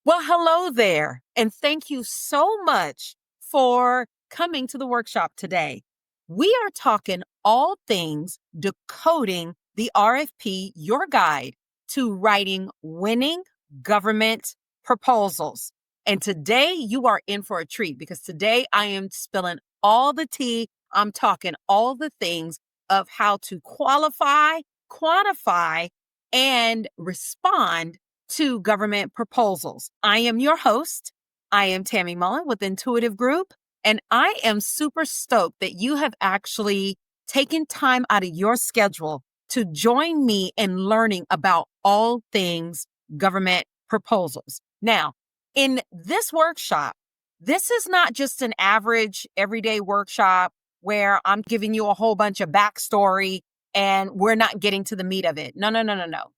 Well, hello there, and thank you so much for coming to the workshop today. We are talking all things decoding the RFP, your guide to writing winning government proposals. And today you are in for a treat because today I am spilling all the tea. I'm talking all the things of how to qualify, quantify, and respond to government proposals. I am your host. I am Tammy Mullen with Intuitive Group, and I am super stoked that you have actually taken time out of your schedule to join me in learning about all things government proposals. Now, in this workshop, this is not just an average everyday workshop where I'm giving you a whole bunch of backstory and we're not getting to the meat of it. No.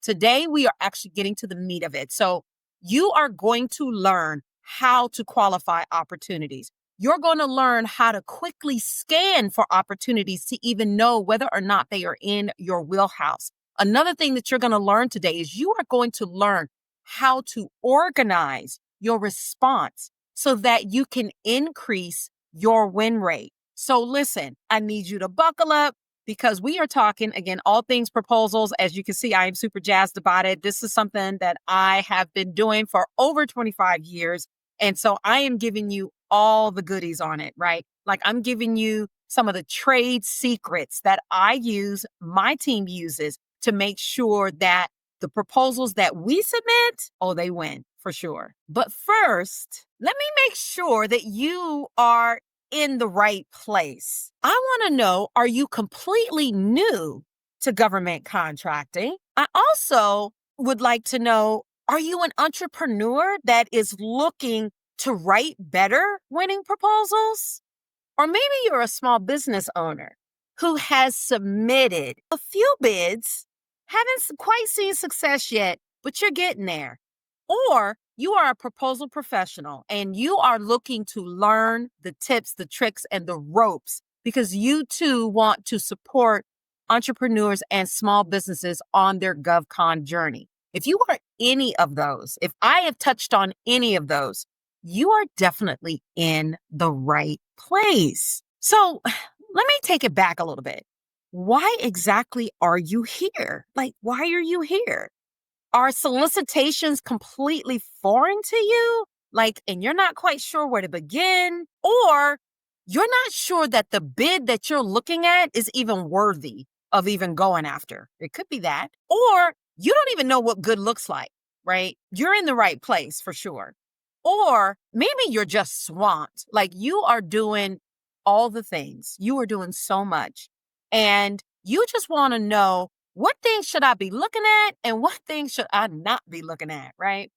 Today, we are actually getting to the meat of it. So you are going to learn how to qualify opportunities. You're going to learn how to quickly scan for opportunities to even know whether or not they are in your wheelhouse. Another thing that you're going to learn today is you are going to learn how to organize your response so that you can increase your win rate. So listen, I need you to buckle up, because we are talking, again, all things proposals. As you can see, I am super jazzed about it. This is something that I have been doing for over 25 years. And so I am giving you all the goodies on it, right? Like I'm giving you some of the trade secrets that I use, my team uses to make sure that the proposals that we submit, they win for sure. But first, let me make sure that you are in the right place. I want to know, are you completely new to government contracting? I also would like to know, are you an entrepreneur that is looking to write better winning proposals? Or maybe you're a small business owner who has submitted a few bids, haven't quite seen success yet, but you're getting there. Or you are a proposal professional and you are looking to learn the tips, the tricks, and the ropes because you too want to support entrepreneurs and small businesses on their GovCon journey. If you are any of those, if I have touched on any of those, you are definitely in the right place. So let me take it back a little bit. Why exactly are you here? Like, why are you here? Are solicitations completely foreign to you? Like, and you're not quite sure where to begin? Or you're not sure that the bid that you're looking at is even worthy of even going after? It could be that. Or you don't even know what good looks like, right? You're in the right place for sure. Or maybe you're just swamped. Like you are doing all the things. You are doing so much. And you just want to know, what things should I be looking at and what things should I not be looking at, right?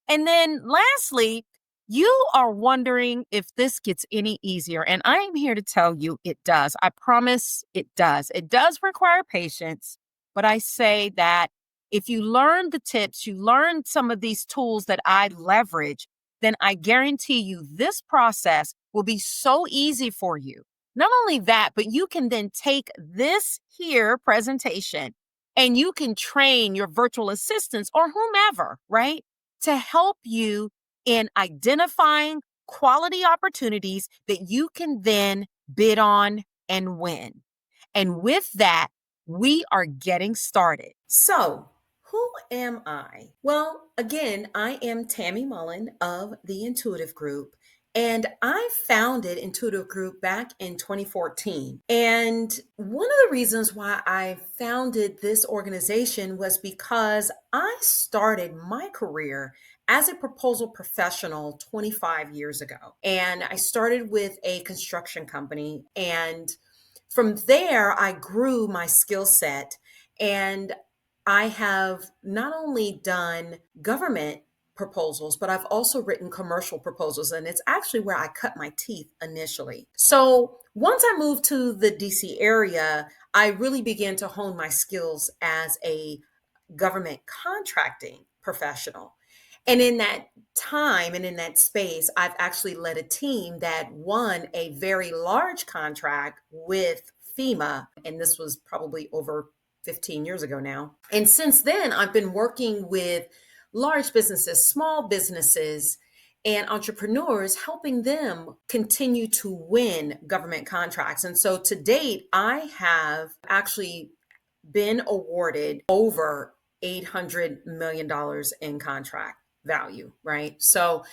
And then lastly, you are wondering if this gets any easier. And I am here to tell you it does. I promise it does. It does require patience, but I say that if you learn the tips, you learn some of these tools that I leverage, then I guarantee you this process will be so easy for you. Not only that, but you can then take this here presentation and you can train your virtual assistants or whomever, right, to help you in identifying quality opportunities that you can then bid on and win. And with that, we are getting started. So, who am I? Well, again, I am Tammy Mullen of the Intuitive Group. And I founded Intuitive Group back in 2014. And one of the reasons why I founded this organization was because I started my career as a proposal professional 25 years ago. And I started with a construction company. And from there, I grew my skill set. And I have not only done government proposals, but I've also written commercial proposals, and it's actually where I cut my teeth initially. So once I moved to the DC area, I really began to hone my skills as a government contracting professional. And in that time and in that space, I've actually led a team that won a very large contract with FEMA, and this was probably over 15 years ago now. And since then, I've been working with large businesses, small businesses, and entrepreneurs, helping them continue to win government contracts. And so to date, I have actually been awarded over $800 million dollars in contract value, right? So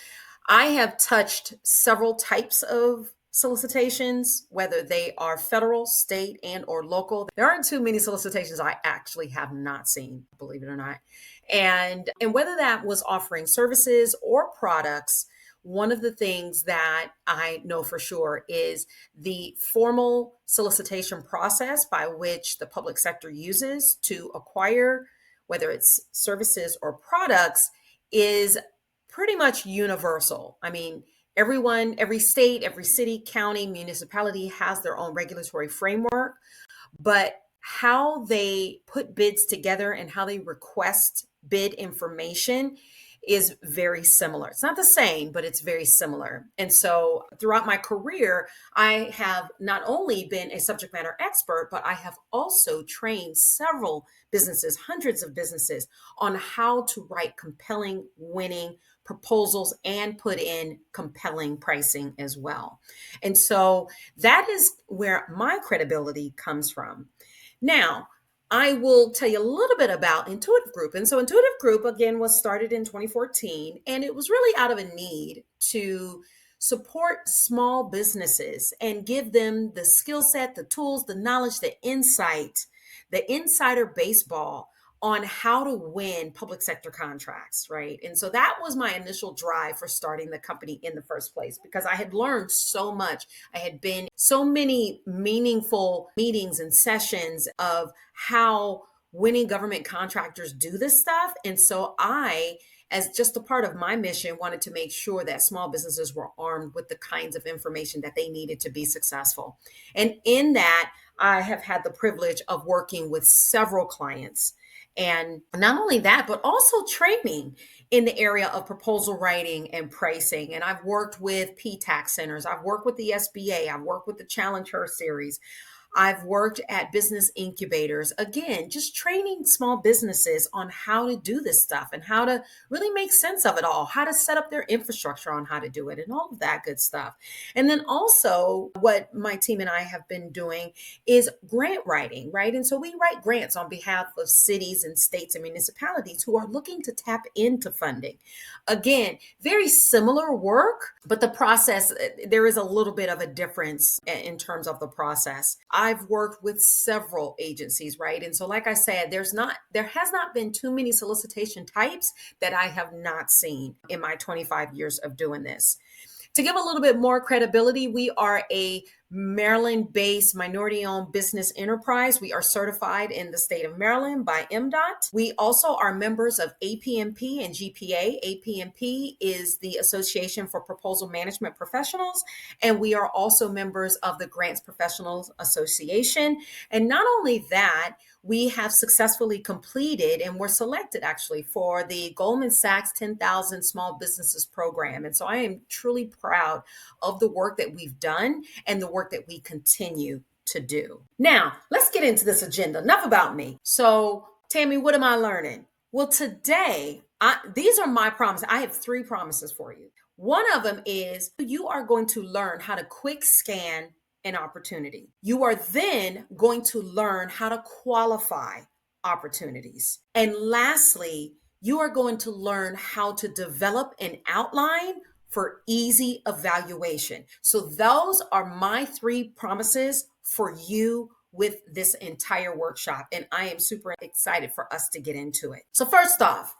I have touched several types of solicitations, whether they are federal, state, and or local. There aren't too many solicitations I actually have not seen, believe it or not. And whether that was offering services or products, one of the things that I know for sure is the formal solicitation process by which the public sector uses to acquire, whether it's services or products, is pretty much universal. I mean, everyone, every state, every city, county, municipality has their own regulatory framework, but how they put bids together and how they request bid information is very similar. It's not the same, but it's very similar. And so throughout my career, I have not only been a subject matter expert, but I have also trained several businesses, hundreds of businesses, on how to write compelling, winning proposals and put in compelling pricing as well. And so that is where my credibility comes from. Now, I will tell you a little bit about Intuitive Group. And so Intuitive Group, again, was started in 2014, and it was really out of a need to support small businesses and give them the skill set, the tools, the knowledge, the insight, the insider baseball on how to win public sector contracts, right? And so that was my initial drive for starting the company in the first place, because I had learned so much. I had been so many meaningful meetings and sessions of how winning government contractors do this stuff. And so I, as just a part of my mission, wanted to make sure that small businesses were armed with the kinds of information that they needed to be successful. And in that, I have had the privilege of working with several clients. And not only that, but also training in the area of proposal writing and pricing. And I've worked with PTAC centers. I've worked with the SBA. I've worked with the Challenge Her series. I've worked at business incubators, again, just training small businesses on how to do this stuff and how to really make sense of it all, how to set up their infrastructure on how to do it, and all of that good stuff. And then also, what my team and I have been doing is grant writing, right? And so we write grants on behalf of cities and states and municipalities who are looking to tap into funding. Again, very similar work, but the process, there is a little bit of a difference in terms of the process. I've worked with several agencies, right? And so, like I said, there has not been too many solicitation types that I have not seen in my 25 years of doing this. To give a little bit more credibility, we are a Maryland-based minority-owned business enterprise. We are certified in the state of Maryland by MDOT. We also are members of APMP and GPA. APMP is the Association for Proposal Management Professionals, and we are also members of the Grants Professionals Association. And not only that, we have successfully completed and were selected actually for the Goldman Sachs 10,000 Small Businesses Program. And so I am truly proud of the work that we've done and the work that we continue to do. Now, let's get into this agenda. Enough about me. So, Tammy, what am I learning? Well, today, these are my promises. I have 3 promises for you. One of them is you are going to learn how to quick scan an opportunity. You are then going to learn how to qualify opportunities. And lastly, you are going to learn how to develop an outline for easy evaluation. So those are my 3 promises for you with this entire workshop. And I am super excited for us to get into it. So first off,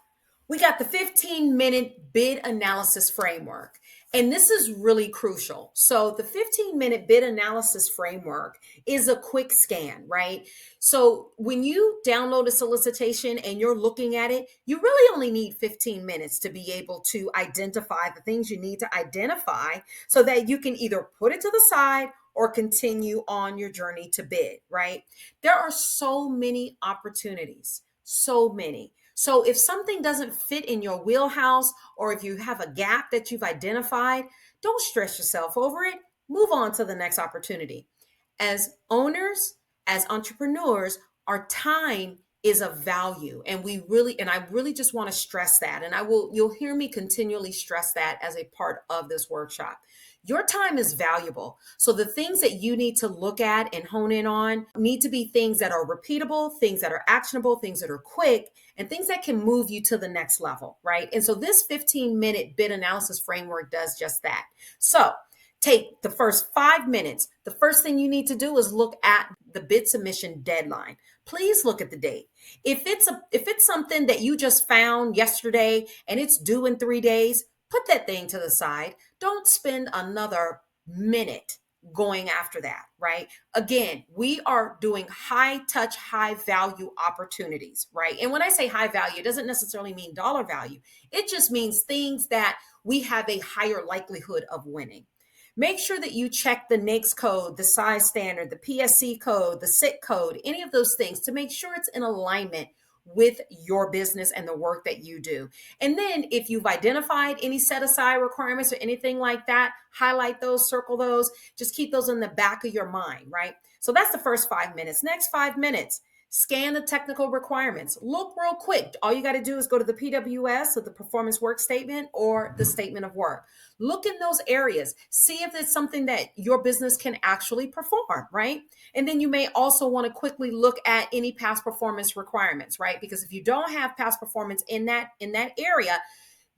we got the 15-minute bid analysis framework. And this is really crucial. So the 15-minute bid analysis framework is a quick scan, right? So when you download a solicitation and you're looking at it, you really only need 15 minutes to be able to identify the things you need to identify so that you can either put it to the side or continue on your journey to bid, right? There are so many opportunities, so many. So if something doesn't fit in your wheelhouse, or if you have a gap that you've identified, don't stress yourself over it. Move on to the next opportunity. As owners, as entrepreneurs, our time is of value. And I really just want to stress that. And you'll hear me continually stress that as a part of this workshop. Your time is valuable. So the things that you need to look at and hone in on need to be things that are repeatable, things that are actionable, things that are quick, and things that can move you to the next level, right? And so this 15-minute bid analysis framework does just that. So take the first 5 minutes. The first thing you need to do is look at the bid submission deadline. Please look at the date. If it's something that you just found yesterday and it's due in 3 days, put that thing to the side. Don't spend another minute going after that, right? Again, we are doing high touch, high value opportunities, right? And when I say high value, it doesn't necessarily mean dollar value. It just means things that we have a higher likelihood of winning. Make sure that you check the NAICS code, the size standard, the PSC code, the SIT code, any of those things to make sure it's in alignment with your business and the work that you do. And then if you've identified any set aside requirements or anything like that, highlight those, circle those, just keep those in the back of your mind, right? So that's the first 5 minutes. Next 5 minutes, scan the technical requirements. Look real quick. All you got to do is go to the PWS or the performance work statement or the statement of work. Look in those areas. See if it's something that your business can actually perform, right? And then you may also want to quickly look at any past performance requirements, right? Because if you don't have past performance in that area,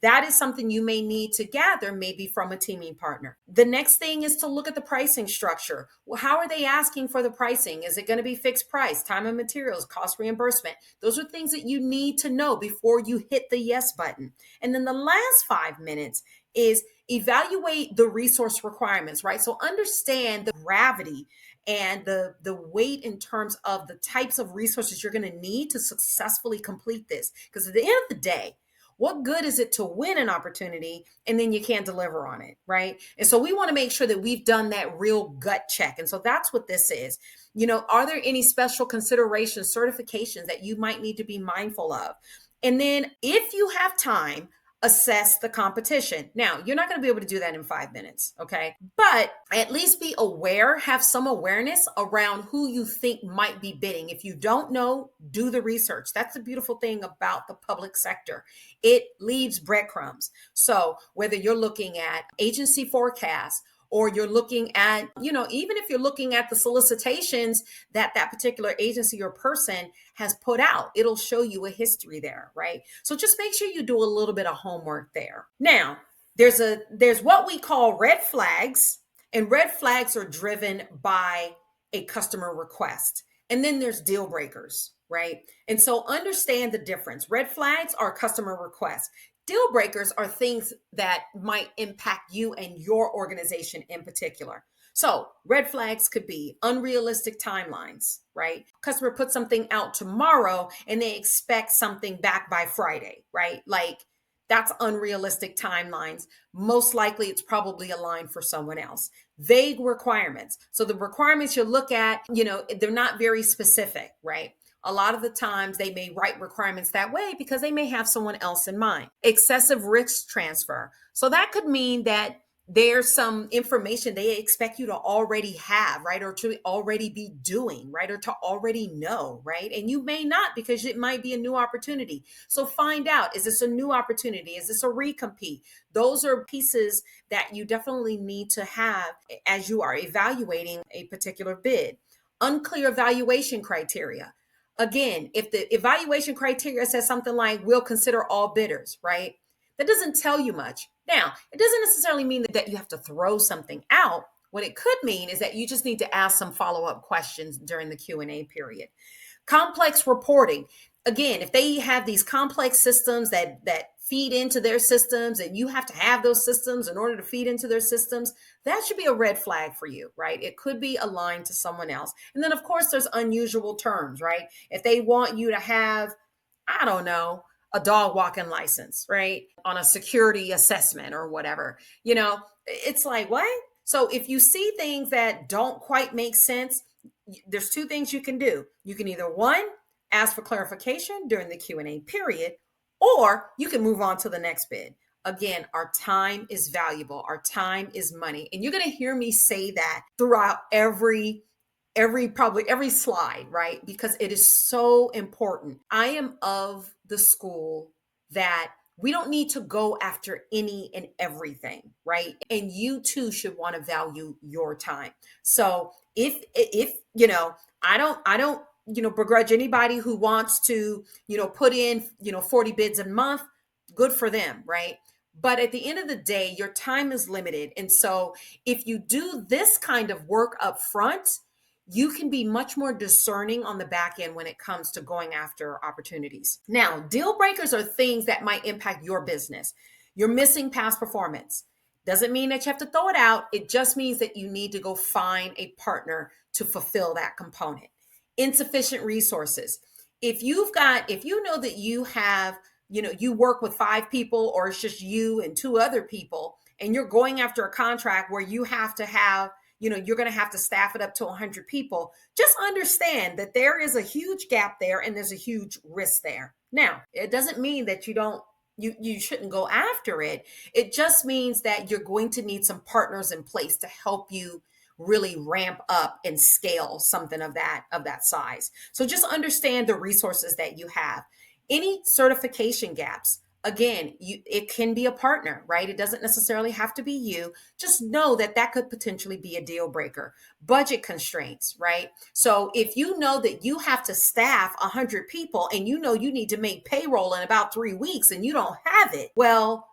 that is something you may need to gather maybe from a teaming partner. The next thing is to look at the pricing structure. Well, how are they asking for the pricing? Is it going to be fixed price, time and materials, cost reimbursement? Those are things that you need to know before you hit the yes button. And then the last 5 minutes is evaluate the resource requirements, right? So understand the gravity and the weight in terms of the types of resources you're going to need to successfully complete this. Because at the end of the day, what good is it to win an opportunity and then you can't deliver on it, right? And so we want to make sure that we've done that real gut check. And so that's what this is. Are there any special considerations, certifications that you might need to be mindful of? And then if you have time, assess the competition. Now, you're not going to be able to do that in 5 minutes, okay? But at least be aware, have some awareness around who you think might be bidding. If you don't know, do the research. That's the beautiful thing about the public sector. It leaves breadcrumbs. So whether you're looking at agency forecasts, or you're looking at, even if you're looking at the solicitations that particular agency or person has put out, it'll show you a history there, right? So just make sure you do a little bit of homework there. Now, there's what we call red flags, and red flags are driven by a customer request. And then there's deal breakers, right? And so understand the difference. Red flags are customer requests. Deal breakers are things that might impact you and your organization in particular. So red flags could be unrealistic timelines, right? Customer puts something out tomorrow and they expect something back by Friday, right? Like that's unrealistic timelines. Most likely it's probably aligned for someone else. Vague requirements. So the requirements you look at, they're not very specific, right? A lot of the times they may write requirements that way because they may have someone else in mind. Excessive risk transfer. So that could mean that there's some information they expect you to already have, right? Or to already be doing, right? Or to already know, right? And you may not because it might be a new opportunity. So find out, is this a new opportunity? Is this a recompete? Those are pieces that you definitely need to have as you are evaluating a particular bid. Unclear evaluation criteria. Again, if the evaluation criteria says something like, we'll consider all bidders, right? That doesn't tell you much. Now, it doesn't necessarily mean that you have to throw something out. What it could mean is that you just need to ask some follow-up questions during the Q&A period. Complex reporting. Again, if they have these complex systems that feed into their systems and you have to have those systems in order to feed into their systems, that should be a red flag for you, right? It could be aligned to someone else. And then of course there's unusual terms, right? If they want you to have, I don't know, a dog walking license, right? On a security assessment or whatever, it's like, what? So if you see things that don't quite make sense, there's two things you can do. You can either one, ask for clarification during the Q&A period, or you can move on to the next bid. Again, our time is valuable. Our time is money. And you're going to hear me say that throughout every probably every slide, right? Because it is so important. I am of the school that we don't need to go after any and everything, right? And you too should want to value your time. So if I don't begrudge anybody who wants to put in 40 bids a month. Good for them, right? But at the end of the day, your time is limited. And so if you do this kind of work up front, you can be much more discerning on the back end when it comes to going after opportunities. Now, deal breakers are things that might impact your business. You're missing past performance. Doesn't mean that you have to throw it out. It just means that you need to go find a partner to fulfill that component. Insufficient resources. If you know that you have, you work with 5 people, or it's just you and 2 other people, and you're going after a contract where you have to have, you're going to have to staff it up to 100 people, just understand that there is a huge gap there and there's a huge risk there. Now, it doesn't mean that you shouldn't go after it. It just means that you're going to need some partners in place to help you really ramp up and scale something of that size. So just understand the resources that you have. Any certification gaps, again, it can be a partner, right? It doesn't necessarily have to be you. Just know that that could potentially be a deal breaker. Budget constraints, right? So if you know that you have to staff 100 people and you know you need to make payroll in about 3 weeks and you don't have it, well,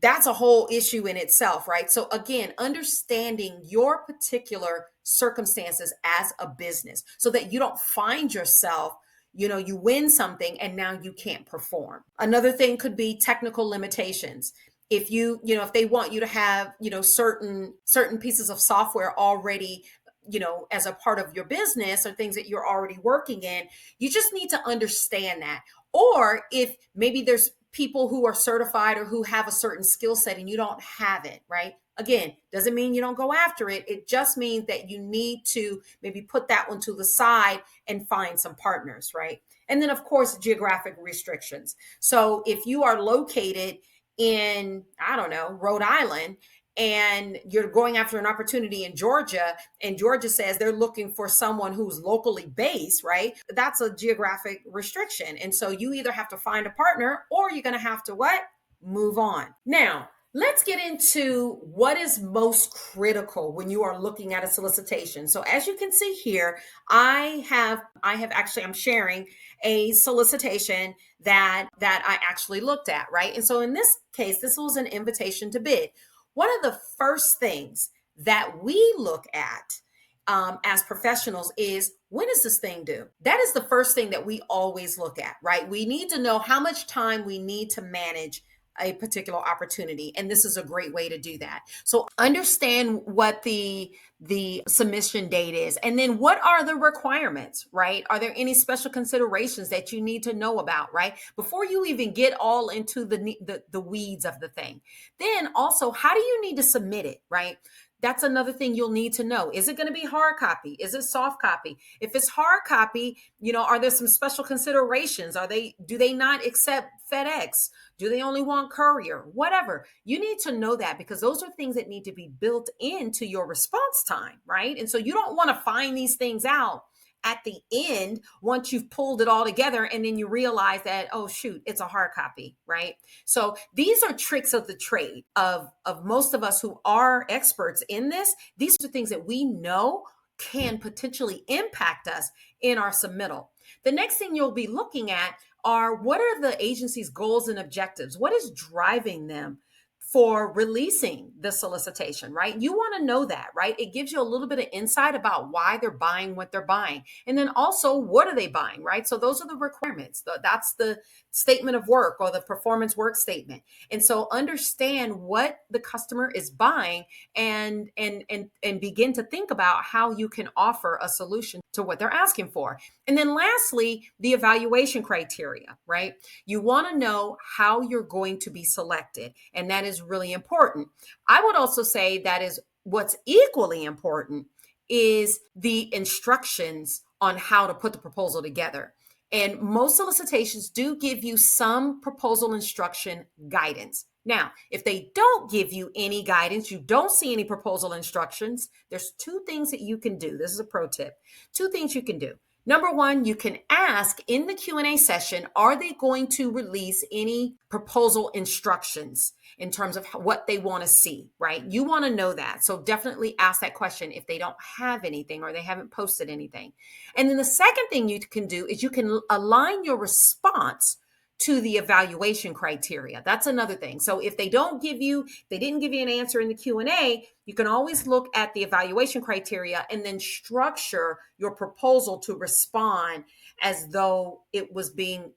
that's a whole issue in itself, right? So again, understanding your particular circumstances as a business so that you don't find yourself, you win something and now you can't perform. Another thing could be technical limitations. If they want you to have, certain pieces of software already, as a part of your business, or things that you're already working in, you just need to understand that. Or if maybe there's people who are certified or who have a certain skill set and you don't have it, right? Again, doesn't mean you don't go after it. It just means that you need to maybe put that one to the side and find some partners, right? And then, of course, geographic restrictions. So if you are located in, I don't know, Rhode Island, and you're going after an opportunity in Georgia, and Georgia says they're looking for someone who's locally based, right? That's a geographic restriction. And so you either have to find a partner or you're going to have to what? Move on. Now, let's get into what is most critical when you are looking at a solicitation. So as you can see here, I'm sharing a solicitation that I actually looked at, right? And so in this case, this was an invitation to bid. One of the first things that we look at as professionals is, when is this thing due? That is the first thing that we always look at, right? We need to know how much time we need to manage a particular opportunity. And this is a great way to do that. So understand what the submission date is, and then what are the requirements, right? Are there any special considerations that you need to know about, right? Before you even get all into the weeds of the thing. Then also, how do you need to submit it, right? That's another thing you'll need to know. Is it going to be hard copy? Is it soft copy? If it's hard copy, are there some special considerations? Do they not accept FedEx? Do they only want courier? Whatever. You need to know that, because those are things that need to be built into your response time, right? And so you don't want to find these things out at the end once you've pulled it all together, and then you realize that, oh shoot, it's a hard copy, right? So these are tricks of the trade of most of us who are experts in this. These are things that we know can potentially impact us in our submittal. The next thing you'll be looking at are, what are the agency's goals and objectives? What is driving them for releasing the solicitation, right? You want to know that, right? It gives you a little bit of insight about why they're buying what they're buying. And then also, what are they buying, right? So those are the requirements. That's the statement of work, or the performance work statement. And so understand what the customer is buying, and begin to think about how you can offer a solution to what they're asking for. And then lastly, the evaluation criteria, right? You want to know how you're going to be selected. And that is really important. I would also say that is what's equally important is the instructions on how to put the proposal together. And most solicitations do give you some proposal instruction guidance. Now, if they don't give you any guidance, you don't see any proposal instructions, there's two things that you can do. This is a pro tip. Two things you can do. Number one, you can ask in the Q&A session, are they going to release any proposal instructions in terms of what they want to see, right? You want to know that. So definitely ask that question if they don't have anything or they haven't posted anything. And then the second thing you can do is you can align your response to the evaluation criteria. That's another thing. So if they didn't give you an answer in the Q&A, you can always look at the evaluation criteria and then structure your proposal to respond as though it was being,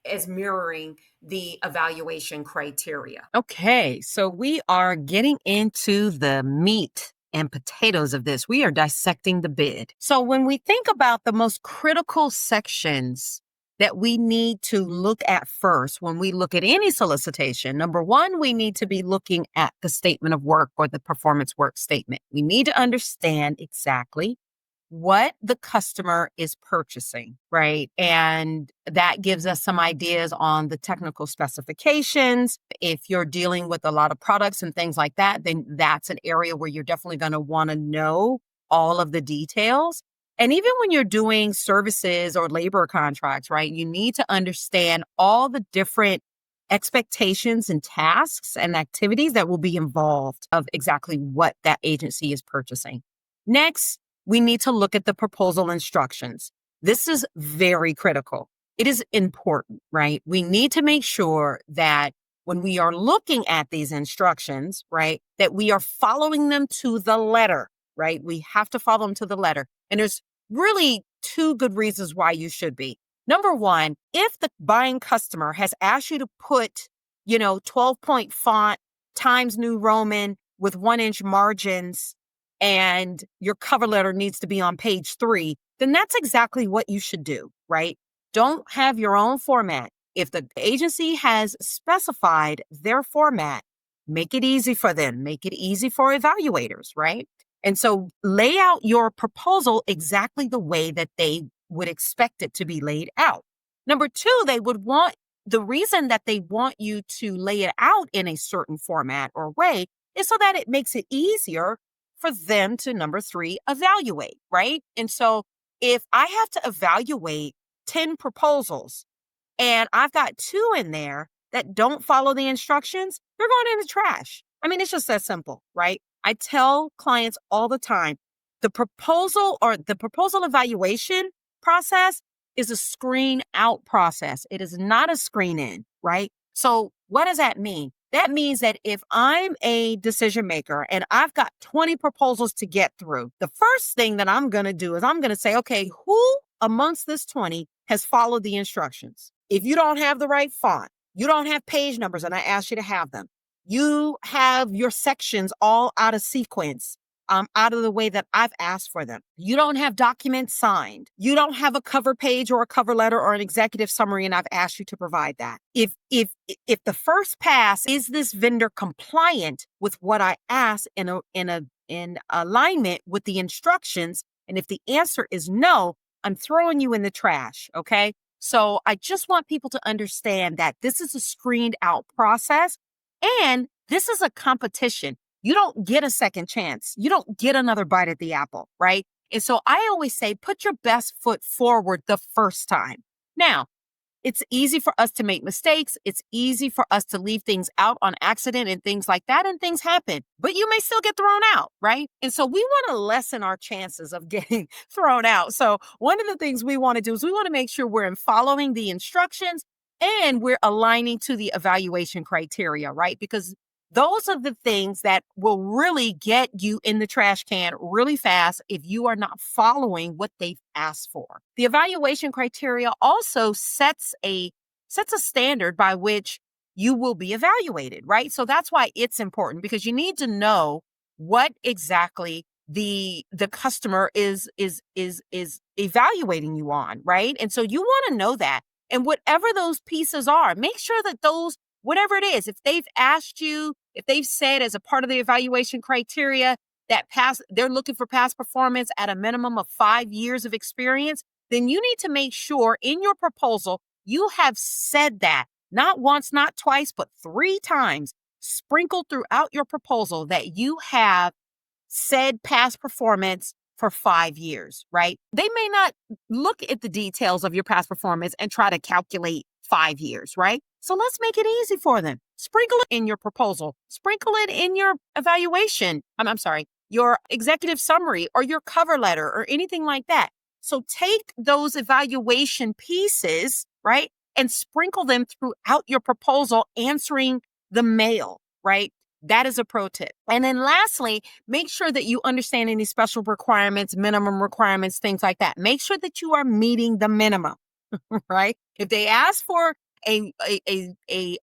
as mirroring the evaluation criteria. Okay, so we are getting into the meat and potatoes of this. We are dissecting the bid. So when we think about the most critical sections that we need to look at first when we look at any solicitation, number one, we need to be looking at the statement of work or the performance work statement. We need to understand exactly what the customer is purchasing, right? And that gives us some ideas on the technical specifications. If you're dealing with a lot of products and things like that, then that's an area where you're definitely going to want to know all of the details. And even when you're doing services or labor contracts, right, you need to understand all the different expectations and tasks and activities that will be involved of exactly what that agency is purchasing. Next, we need to look at the proposal instructions. This is very critical. It is important, right? We need to make sure that when we are looking at these instructions, right, that we are following them to the letter, right? We have to follow them to the letter. And there's really two good reasons why you should be. Number one, if the buying customer has asked you to put, 12-point font, Times New Roman with 1-inch margins, and your cover letter needs to be on page 3, then that's exactly what you should do, right? Don't have your own format. If the agency has specified their format, make it easy for them, make it easy for evaluators, right? And so lay out your proposal exactly the way that they would expect it to be laid out. Number two, the reason that they want you to lay it out in a certain format or way is so that it makes it easier for them to, number three, evaluate, right? And so if I have to evaluate 10 proposals and I've got 2 in there that don't follow the instructions, they're going in the trash. I mean, it's just that simple, right? I tell clients all the time, the proposal evaluation process is a screen out process. It is not a screen in, right? So what does that mean? That means that if I'm a decision maker and I've got 20 proposals to get through, the first thing that I'm going to do is I'm going to say, okay, who amongst this 20 has followed the instructions? If you don't have the right font, you don't have page numbers, and I ask you to have them, you have your sections all out of sequence, out of the way that I've asked for them. You don't have documents signed. You don't have a cover page or a cover letter or an executive summary, and I've asked you to provide that. If the first pass, is this vendor compliant with what I asked in alignment with the instructions? And if the answer is no, I'm throwing you in the trash. Okay. So I just want people to understand that this is a screened out process and this is a competition. You don't get a second chance. You don't get another bite at the apple, right? And so I always say, put your best foot forward the first time. Now, it's easy for us to make mistakes. It's easy for us to leave things out on accident and things like that, and things happen, but you may still get thrown out, right? And so we want to lessen our chances of getting thrown out. So one of the things we want to do is we want to make sure we're following the instructions and we're aligning to the evaluation criteria, right? Because those are the things that will really get you in the trash can really fast if you are not following what they've asked for. The evaluation criteria also sets a standard by which you will be evaluated, right? So that's why it's important, because you need to know what exactly the customer is evaluating you on, right? And so you want to know that. And whatever those pieces are, make sure that those, whatever it is, if they've asked you, if they've said as a part of the evaluation criteria that they're looking for past performance at a minimum of 5 years of experience, then you need to make sure in your proposal you have said that not once, not twice, but 3 times, sprinkled throughout your proposal that you have said past performance for 5 years, right? They may not look at the details of your past performance and try to calculate 5 years, right? So let's make it easy for them. Sprinkle it in your proposal, sprinkle it in your evaluation. I'm sorry, your executive summary or your cover letter or anything like that. So take those evaluation pieces, right, and sprinkle them throughout your proposal, answering the mail, right? That is a pro tip. And then lastly, make sure that you understand any special requirements, minimum requirements, things like that. Make sure that you are meeting the minimum, right? If they ask for a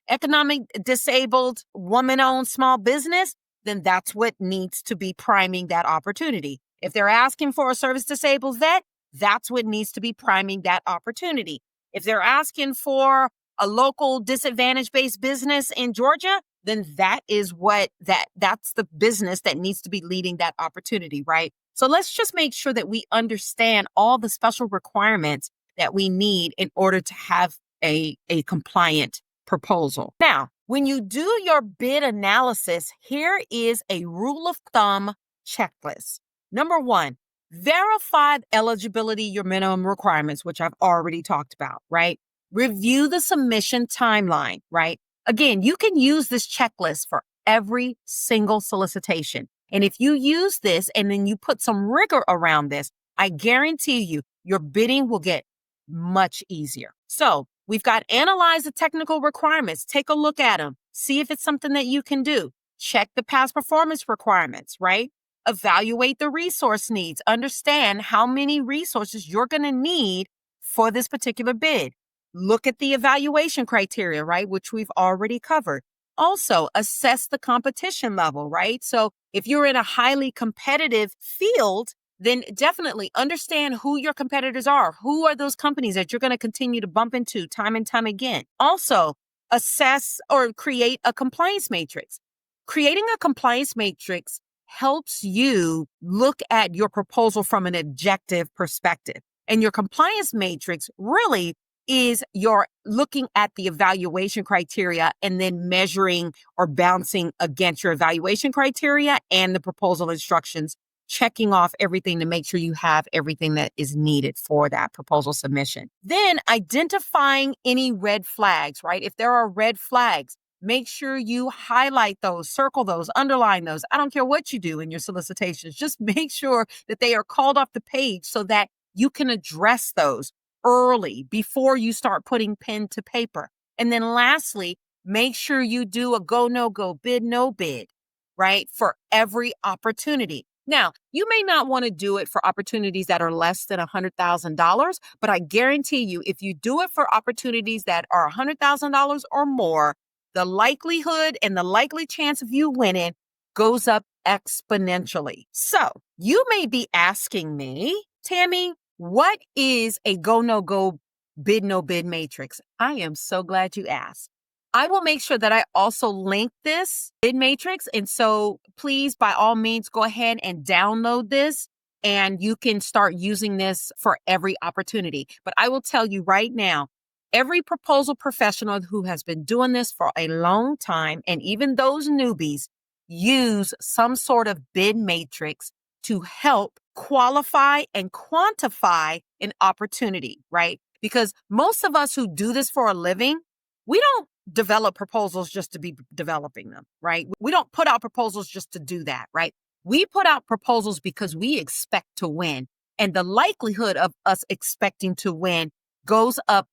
economic disabled woman-owned small business, then that's what needs to be priming that opportunity. If they're asking for a service disabled vet, that's what needs to be priming that opportunity. If they're asking for a local disadvantage-based business in Georgia, then that's the business that needs to be leading that opportunity, right? So let's just make sure that we understand all the special requirements that we need in order to have a compliant proposal. Now, when you do your bid analysis, here is a rule of thumb checklist. Number 1, verify eligibility, your minimum requirements, which I've already talked about, right? Review the submission timeline, right? Again, you can use this checklist for every single solicitation. And if you use this and then you put some rigor around this, I guarantee you, your bidding will get much easier. So we've got analyze the technical requirements. Take a look at them. See if it's something that you can do. Check the past performance requirements, right? Evaluate the resource needs. Understand how many resources you're going to need for this particular bid. Look at the evaluation criteria, right, which we've already covered. Also, assess the competition level, right? So if you're in a highly competitive field, then definitely understand who your competitors are. Who are those companies that you're going to continue to bump into time and time again? Also, assess or create a compliance matrix. Creating a compliance matrix helps you look at your proposal from an objective perspective. And your compliance matrix really is you're looking at the evaluation criteria and then measuring or bouncing against your evaluation criteria and the proposal instructions, checking off everything to make sure you have everything that is needed for that proposal submission. Then identifying any red flags, right? If there are red flags, make sure you highlight those, circle those, underline those. I don't care what you do in your solicitations. Just make sure that they are called off the page so that you can address those early before you start putting pen to paper. And then lastly, make sure you do a go, no go, bid, no bid, right? For every opportunity. Now, you may not want to do it for opportunities that are less than $100,000, but I guarantee you, if you do it for opportunities that are $100,000 or more, the likelihood and the likely chance of you winning goes up exponentially. So you may be asking me, Tammy, what is a go, no go, bid, no bid matrix? I am so glad you asked. I will make sure that I also link this bid matrix. And so please, by all means, go ahead and download this and you can start using this for every opportunity. But I will tell you right now, every proposal professional who has been doing this for a long time, and even those newbies, use some sort of bid matrix to help qualify and quantify an opportunity, right? Because most of us who do this for a living, we don't develop proposals just to be developing them, right? We don't put out proposals just to do that, right? We put out proposals because we expect to win. And the likelihood of us expecting to win goes up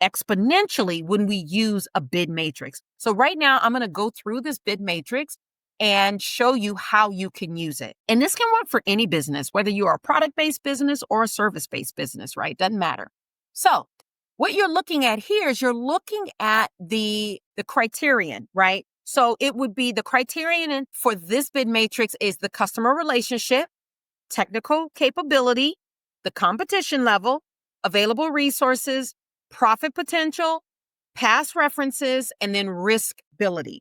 exponentially when we use a bid matrix. So right now, I'm going to go through this bid matrix and show you how you can use it. And this can work for any business, whether you are a product-based business or a service-based business, right? Doesn't matter. So what you're looking at here is you're looking at the criterion, right? So it would be the criterion for this bid matrix is the customer relationship, technical capability, the competition level, available resources, profit potential, past references, and then riskability.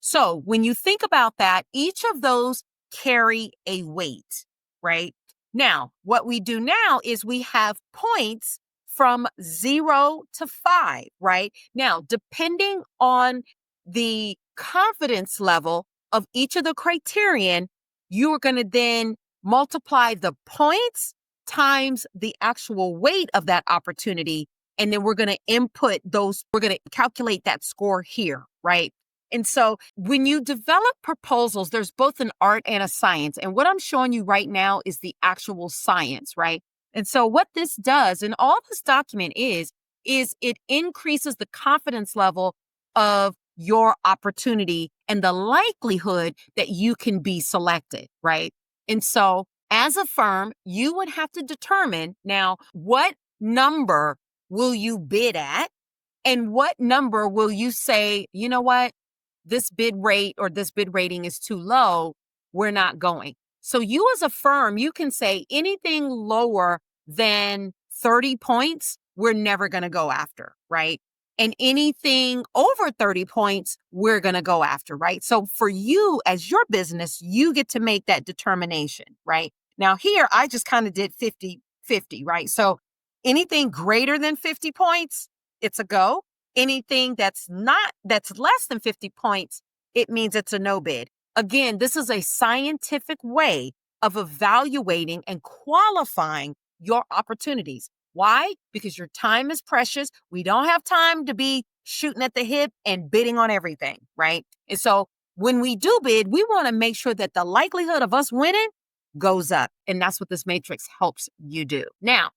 So when you think about that, each of those carry a weight, right? Now, what we do now is we have points from 0 to 5, right? Now, depending on the confidence level of each of the criterion, you are going to then multiply the points times the actual weight of that opportunity. And then we're going to input those, we're going to calculate that score here, right? And so when you develop proposals, there's both an art and a science. And what I'm showing you right now is the actual science, right? And so what this does, and all this document is it increases the confidence level of your opportunity and the likelihood that you can be selected, right? And so as a firm, you would have to determine now what number will you bid at and what number will you say, you know what? This bid rate or this bid rating is too low, we're not going. So you as a firm, you can say anything lower than 30 points, we're never going to go after, right? And anything over 30 points, we're going to go after, right? So for you as your business, you get to make that determination, right? Now here, I just kind of did 50-50, right? So anything greater than 50 points, it's a go. Anything that's less than 50 points, it means it's a no bid. Again, this is a scientific way of evaluating and qualifying your opportunities. Why? Because your time is precious. We don't have time to be shooting at the hip and bidding on everything, right? And so when we do bid, we want to make sure that the likelihood of us winning goes up. And that's what this matrix helps you do. Now,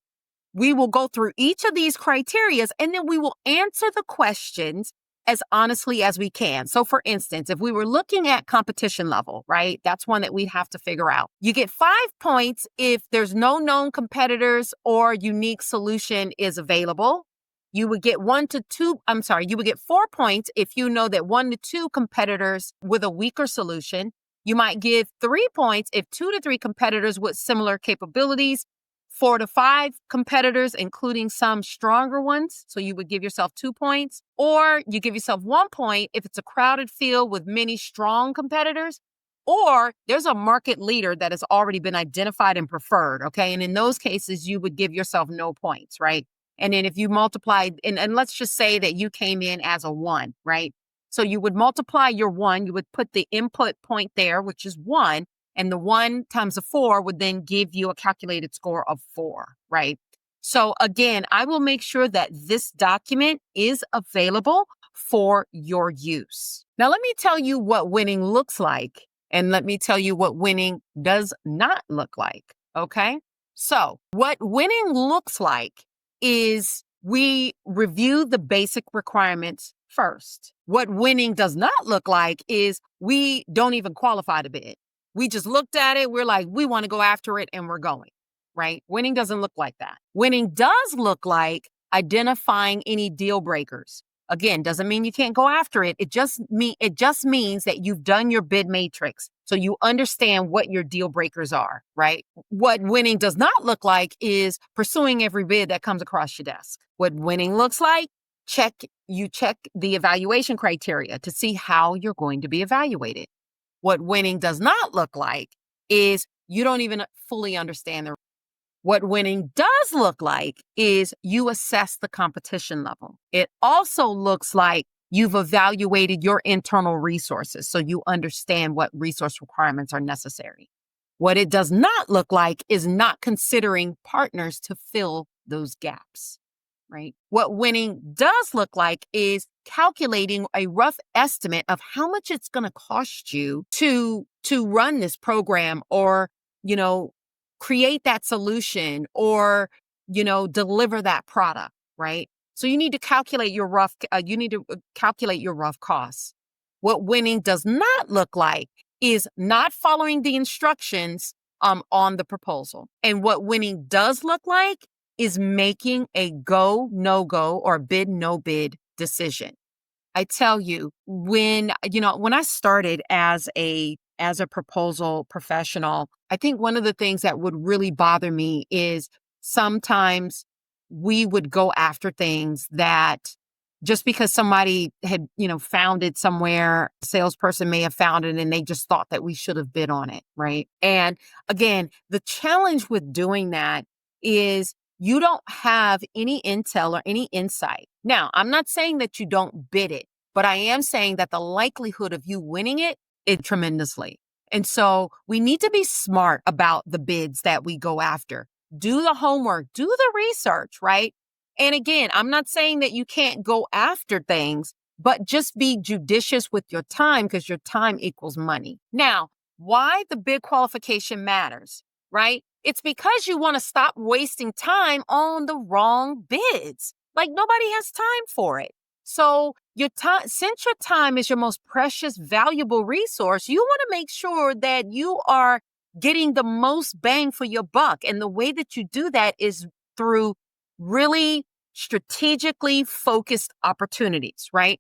we will go through each of these criterias and then we will answer the questions as honestly as we can. So for instance, if we were looking at competition level, right? That's one that we have to figure out. You get 5 points if there's no known competitors or unique solution is available. You would get you would get 4 points if you know that 1 to 2 competitors with a weaker solution. You might give 3 points if 2 to 3 competitors with similar capabilities. 4 to 5 competitors, including some stronger ones. So you would give yourself 2 points, or you give yourself 1 point if it's a crowded field with many strong competitors, or there's a market leader that has already been identified and preferred. Okay. And in those cases, you would give yourself no points, right? And then if you multiply, and let's just say that you came in as a 1, right? So you would multiply your 1, you would put the input point there, which is 1. And the 1 times the 4 would then give you a calculated score of 4, right? So again, I will make sure that this document is available for your use. Now, let me tell you what winning looks like, and let me tell you what winning does not look like, okay? So what winning looks like is we review the basic requirements first. What winning does not look like is we don't even qualify to bid. We just looked at it. We're like, we want to go after it and we're going, right? Winning doesn't look like that. Winning does look like identifying any deal breakers. Again, doesn't mean you can't go after it. It just means that you've done your bid matrix. So you understand what your deal breakers are, right? What winning does not look like is pursuing every bid that comes across your desk. What winning looks like, you check the evaluation criteria to see how you're going to be evaluated. What winning does not look like is you don't even fully understand the. What winning does look like is you assess the competition level. It also looks like you've evaluated your internal resources, so you understand what resource requirements are necessary. What it does not look like is not considering partners to fill those gaps. Right? What winning does look like is calculating a rough estimate of how much it's going to cost you to run this program or, create that solution or, deliver that product, right? So you need to calculate your rough costs. What winning does not look like is not following the instructions on the proposal. And what winning does look like is making a go, no go, or bid, no bid decision. I tell you, when I started as a proposal professional, I think one of the things that would really bother me is sometimes we would go after things that just because somebody had, found it somewhere, a salesperson may have found it and they just thought that we should have bid on it, right? And again, the challenge with doing that is you don't have any intel or any insight. Now, I'm not saying that you don't bid it, but I am saying that the likelihood of you winning it is tremendously. And so we need to be smart about the bids that we go after. Do the homework, do the research, right? And again, I'm not saying that you can't go after things, but just be judicious with your time because your time equals money. Now, why the bid qualification matters, right? It's because you want to stop wasting time on the wrong bids. Like nobody has time for it. So your time, since your time is your most precious, valuable resource, you want to make sure that you are getting the most bang for your buck. And the way that you do that is through really strategically focused opportunities, right?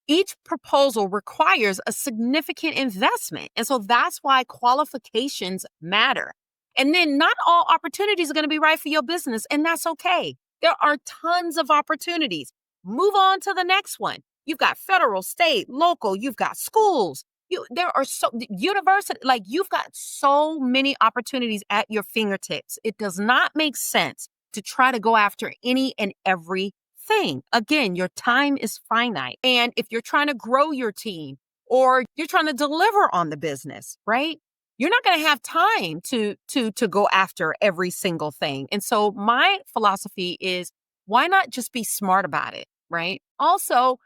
Each proposal requires a significant investment. And so that's why qualifications matter. And then not all opportunities are going to be right for your business, and that's okay. There are tons of opportunities. Move on to the next one. You've got federal, state, local, you've got schools. There are so university, like you've got so many opportunities at your fingertips. It does not make sense to try to go after any and every thing. Again, your time is finite. And if you're trying to grow your team or you're trying to deliver on the business, right? You're not going to have time to go after every single thing. And so my philosophy is why not just be smart about it, right? Also,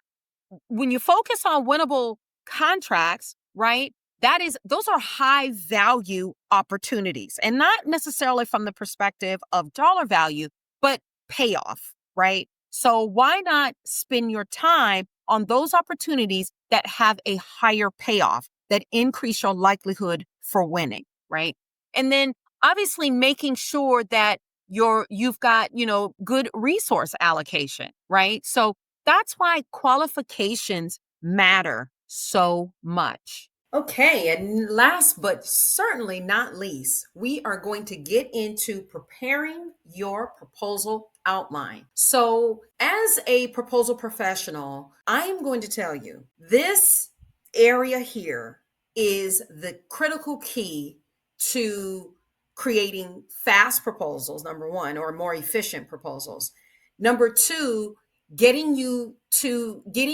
when you focus on winnable contracts, right? Those are high value opportunities and not necessarily from the perspective of dollar value, but payoff, right? So why not spend your time on those opportunities that have a higher payoff that increase your likelihood for winning, right? And then obviously making sure that you've got, good resource allocation, right? So that's why qualifications matter so much. Okay, and last but certainly not least, we are going to get into preparing your proposal outline. So, as a proposal professional, I am going to tell you this area here is the critical key to creating fast proposals, number one, or more efficient proposals. Number two, getting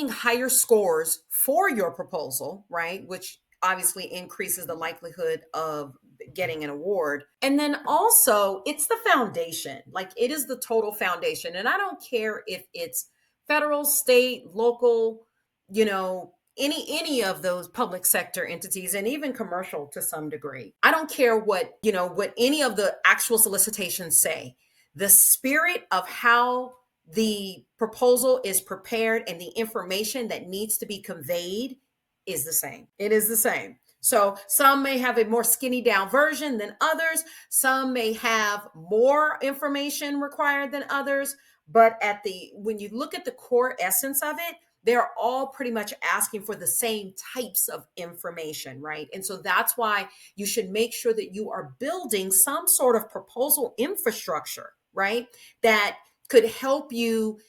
higher scores for your proposal, right? Which obviously increases the likelihood of getting an award. And then also, it's the foundation. Like it is the total foundation. And I don't care if it's federal, state, local, any of those public sector entities and even commercial to some degree. I don't care what any of the actual solicitations say. The spirit of how the proposal is prepared and the information that needs to be conveyed is the same. It is the same. So some may have a more skinny down version than others. Some may have more information required than others. But when you look at the core essence of it, they're all pretty much asking for the same types of information, right? And so that's why you should make sure that you are building some sort of proposal infrastructure, right? That could help you,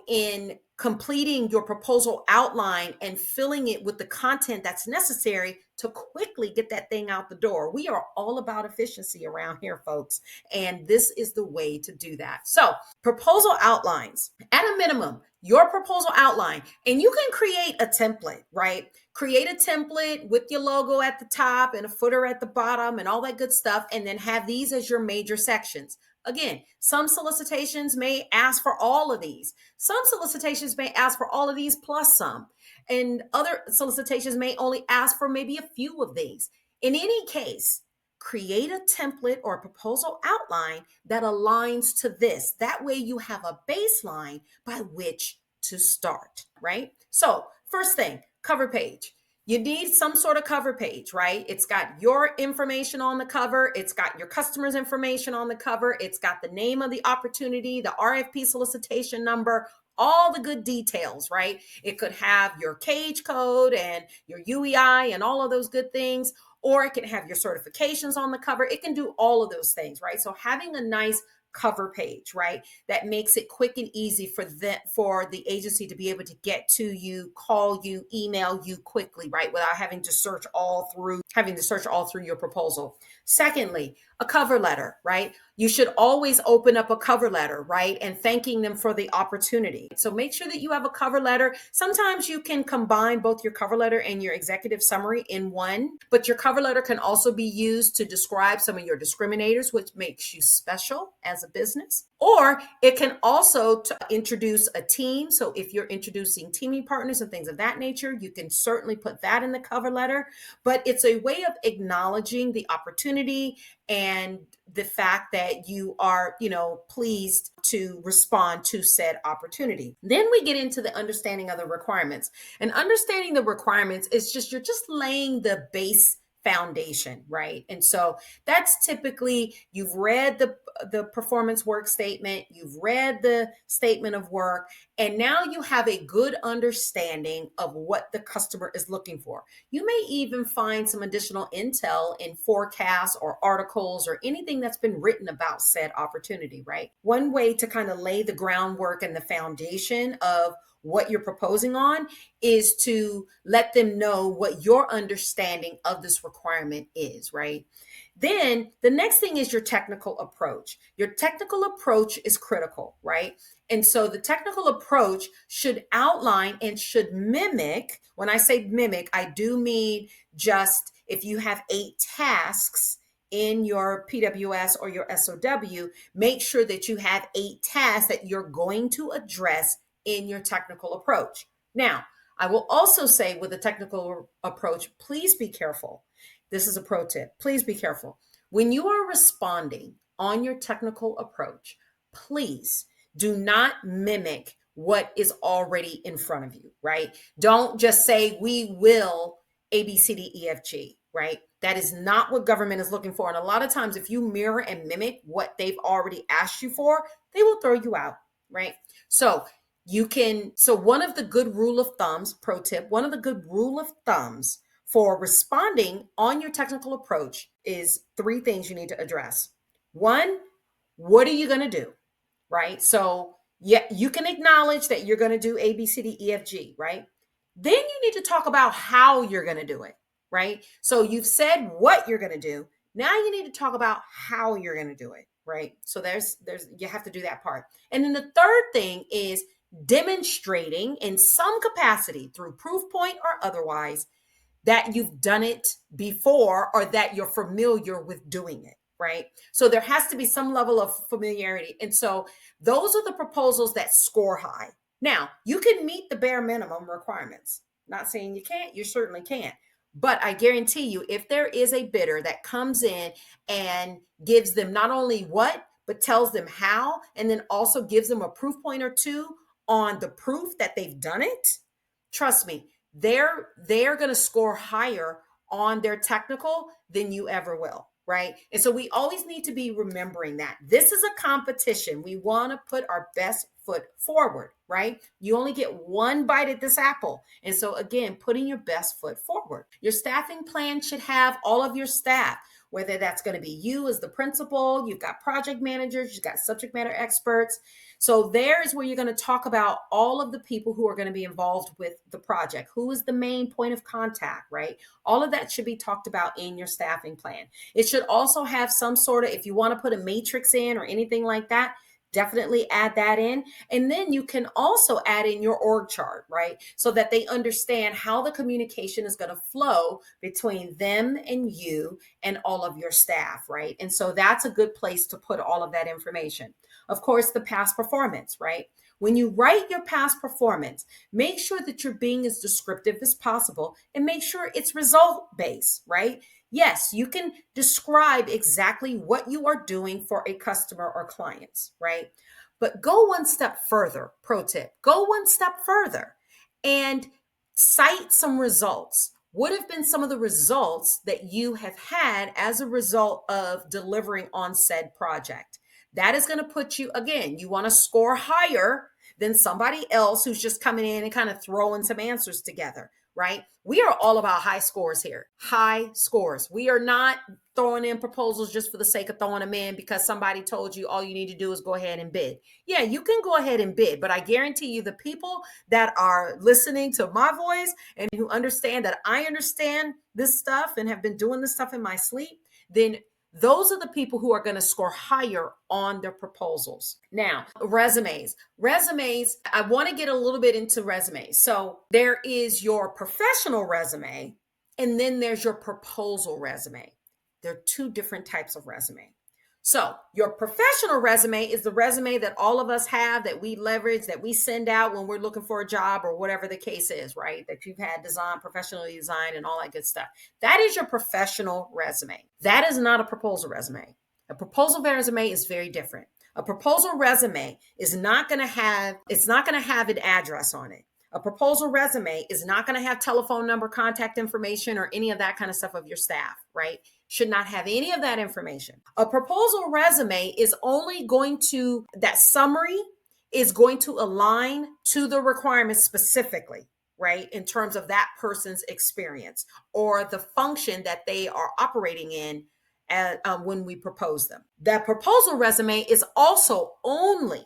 in completing your proposal outline and filling it with the content that's necessary to quickly get that thing out the door. We are all about efficiency around here, folks, and this is the way to do that. So, proposal outlines, at a minimum, your proposal outline, and you can create a template, right? Create a template with your logo at the top and a footer at the bottom and all that good stuff, and then have these as your major sections. Again, some solicitations may ask for all of these. Some solicitations may ask for all of these plus some. And other solicitations may only ask for maybe a few of these. In any case, create a template or a proposal outline that aligns to this. That way you have a baseline by which to start, right? So, first thing, cover page. You need some sort of cover page, right? It's got your information on the cover. It's got your customer's information on the cover. It's got the name of the opportunity, the RFP solicitation number, all the good details, right? It could have your cage code and your UEI and all of those good things, or it can have your certifications on the cover. It can do all of those things, right? So having a nice cover page, right? That makes it quick and easy for the agency to be able to get to you, call you, email you quickly, right? Without having to search all through your proposal. Secondly, a cover letter, right? You should always open up a cover letter, right? And thanking them for the opportunity. So make sure that you have a cover letter. Sometimes you can combine both your cover letter and your executive summary in one, but your cover letter can also be used to describe some of your discriminators, which makes you special as a business. Or it can also introduce a team. So if you're introducing teaming partners and things of that nature, you can certainly put that in the cover letter. But it's a way of acknowledging the opportunity and the fact that you are, pleased to respond to said opportunity. Then we get into the understanding of the requirements. And understanding the requirements is you're just laying the base foundation, right? And so that's typically, you've read the performance work statement, you've read the statement of work, and now you have a good understanding of what the customer is looking for. You may even find some additional intel in forecasts or articles or anything that's been written about said opportunity, right? One way to kind of lay the groundwork and the foundation of what you're proposing on is to let them know what your understanding of this requirement is, right? Then the next thing is your technical approach. Your technical approach is critical, right? And so the technical approach should outline and should mimic. When I say mimic, I do mean just if you have 8 tasks in your PWS or your SOW, make sure that you have 8 tasks that you're going to address in your technical approach. Now, I will also say with a technical approach, please be careful. This is a pro tip. Please be careful. When you are responding on your technical approach, please do not mimic what is already in front of you, right? Don't just say, we will A, B, C, D, E, F, G, right? That is not what government is looking for. And a lot of times, if you mirror and mimic what they've already asked you for, they will throw you out, right? So one of the good rule of thumbs, pro tip, one of the good rule of thumbs for responding on your technical approach is 3 things you need to address. 1, what are you going to do? Right? So yeah, you can acknowledge that you're going to do A, B, C, D, E, F, G, right? Then you need to talk about how you're going to do it, right? So you've said what you're going to do. Now you need to talk about how you're going to do it, right? So you have to do that part. And then the third thing is demonstrating in some capacity through proof point or otherwise that you've done it before or that you're familiar with doing it, right? So there has to be some level of familiarity. And so those are the proposals that score high. Now, you can meet the bare minimum requirements. Not saying you can't, you certainly can't. But I guarantee you, if there is a bidder that comes in and gives them not only what, but tells them how, and then also gives them a proof point or two on the proof that they've done it, trust me, they're going to score higher on their technical than you ever will, right? And so we always need to be remembering that this is a competition. We want to put our best foot forward, right? You only get one bite at this apple. And so again, putting your best foot forward. Your staffing plan should have all of your staff, whether that's going to be you as the principal, you've got project managers, you've got subject matter experts. So there's where you're going to talk about all of the people who are going to be involved with the project. Who is the main point of contact, right? All of that should be talked about in your staffing plan. It should also have some sort of, if you want to put a matrix in or anything like that, definitely add that in. And then you can also add in your org chart, right? So that they understand how the communication is going to flow between them and you and all of your staff, right? And so that's a good place to put all of that information. Of course, the past performance, right? When you write your past performance, make sure that you're being as descriptive as possible and make sure it's result-based, right? Yes, you can describe exactly what you are doing for a customer or clients, right? But go one step further, pro tip, go one step further and cite some results. What have been some of the results that you have had as a result of delivering on said project? That is going to put you, again, you want to score higher than somebody else who's just coming in and kind of throwing some answers together. right? We are all about high scores here. High scores. We are not throwing in proposals just for the sake of throwing them in because somebody told you all you need to do is go ahead and bid. Yeah, you can go ahead and bid, but I guarantee you the people that are listening to my voice and who understand that I understand this stuff and have been doing this stuff in my sleep, then those are the people who are going to score higher on their proposals. Now, resumes. Resumes, I want to get a little bit into resumes. So there is your professional resume, and then there's your proposal resume. There are two different types of resume. So your professional resume is the resume that all of us have, that we leverage, that we send out when we're looking for a job or whatever the case is, right? That you've had designed, professionally designed, and all that good stuff. That is your professional resume. That is not a proposal resume. A proposal resume is very different. A proposal resume is not going to have, it's not going to have an address on it. A proposal resume is not going to have telephone number, contact information, or any of that kind of stuff of your staff, right? Should not have any of that information. A proposal resume is only going to, that summary is going to align to the requirements specifically, right? In terms of that person's experience or the function that they are operating in when we propose them. That proposal resume is also only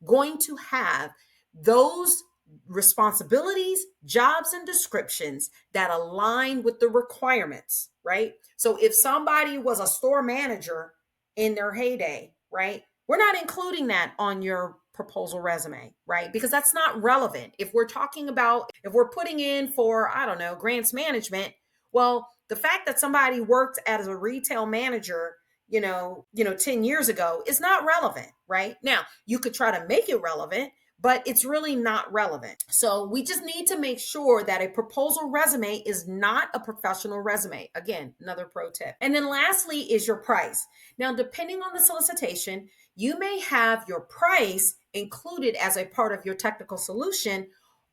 going to have those responsibilities, jobs, and descriptions that align with the requirements, right? So if somebody was a store manager in their heyday, right, we're not including that on your proposal resume, right? Because that's not relevant. If we're talking about, if we're putting in for, I don't know, grants management, well, the fact that somebody worked as a retail manager 10 years ago is not relevant, right? Now, you could try to make it relevant, but it's really not relevant. So we just need to make sure that a proposal resume is not a professional resume. Again, another pro tip. And then lastly is your price. Now, depending on the solicitation, you may have your price included as a part of your technical solution,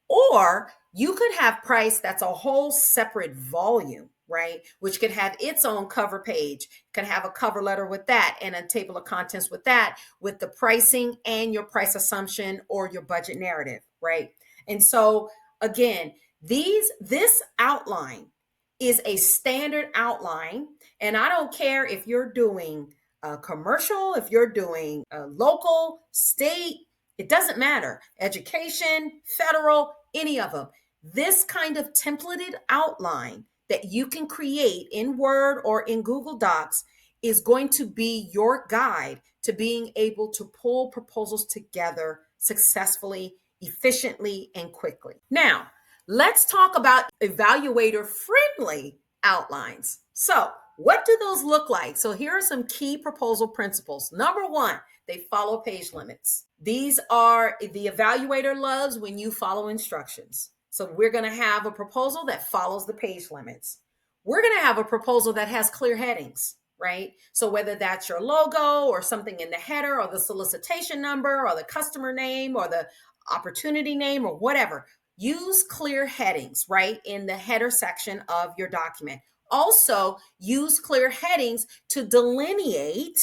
or you could have price that's a whole separate volume, right? Which could have its own cover page, can have a cover letter with that and a table of contents with that, with the pricing and your price assumption or your budget narrative, right? And so again, this outline is a standard outline. And I don't care if you're doing a commercial, if you're doing a local, state, it doesn't matter. Education, federal, any of them. This kind of templated outline that you can create in Word or in Google Docs is going to be your guide to being able to pull proposals together successfully, efficiently, and quickly. Now, let's talk about evaluator-friendly outlines. So, what do those look like? So here are some key proposal principles. Number one, they follow page limits. These are, the evaluator loves when you follow instructions. So we're going to have a proposal that follows the page limits. We're going to have a proposal that has clear headings, right? So whether that's your logo or something in the header or the solicitation number or the customer name or the opportunity name or whatever, use clear headings, right, in the header section of your document. Also, use clear headings to delineate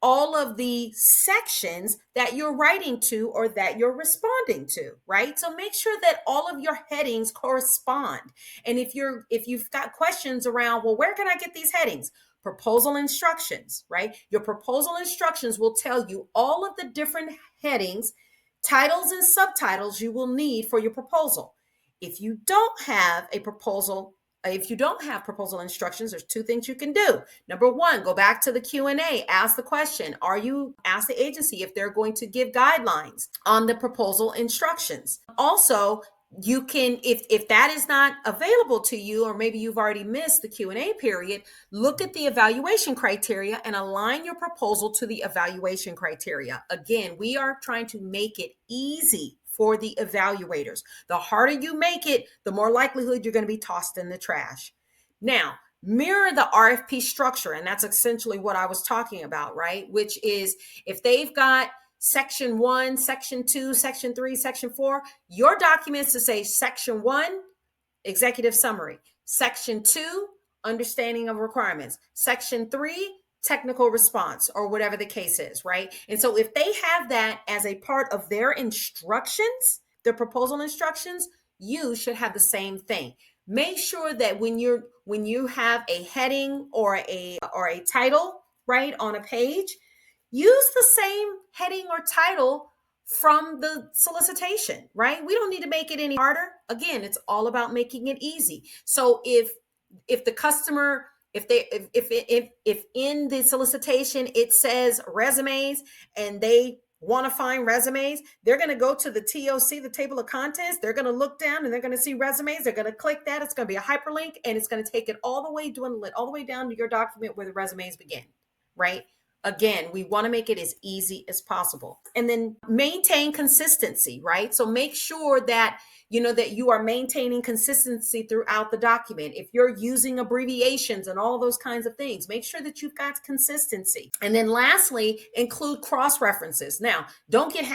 all of the sections that you're writing to or that you're responding to, right? So make sure that all of your headings correspond. And if you've got questions around, well, where can I get these headings? Proposal instructions, right? Your proposal instructions will tell you all of the different headings, titles, and subtitles you will need for your proposal. If you don't have proposal instructions, there's two things you can do. Number one, go back to the Q&A, ask the question, ask the agency if they're going to give guidelines on the proposal instructions. Also, you can, if that is not available to you, or maybe you've already missed the Q&A period, look at the evaluation criteria and align your proposal to the evaluation criteria. Again, we are trying to make it easy for the evaluators. The harder you make it, the more likelihood you're going to be tossed in the trash. Now, mirror the RFP structure, and that's essentially what I was talking about, right? Which is, if they've got Section 1, Section 2, Section 3, Section 4, your documents to say Section 1, executive summary, Section 2, understanding of requirements, Section 3, technical response, or whatever the case is, right? And so if they have that as a part of their instructions, their proposal instructions, you should have the same thing. make sure that when you have a heading or a title, right, on a page, use the same heading or title from the solicitation, right? We don't need to make it any harder. Again, it's all about making it easy. So if the customer, if in the solicitation it says resumes and they want to find resumes, they're going to go to the TOC, the table of contents. They're going to look down and they're going to see resumes. They're going to click that. It's going to be a hyperlink and it's going to take it all the way, dwindle it all the way down to your document where the resumes begin, right? Again, we want to make it as easy as possible. And then maintain consistency, right? So make sure that that you are maintaining consistency throughout the document. If you're using abbreviations and all those kinds of things, make sure that you've got consistency. And then lastly, include cross references. Now, don't get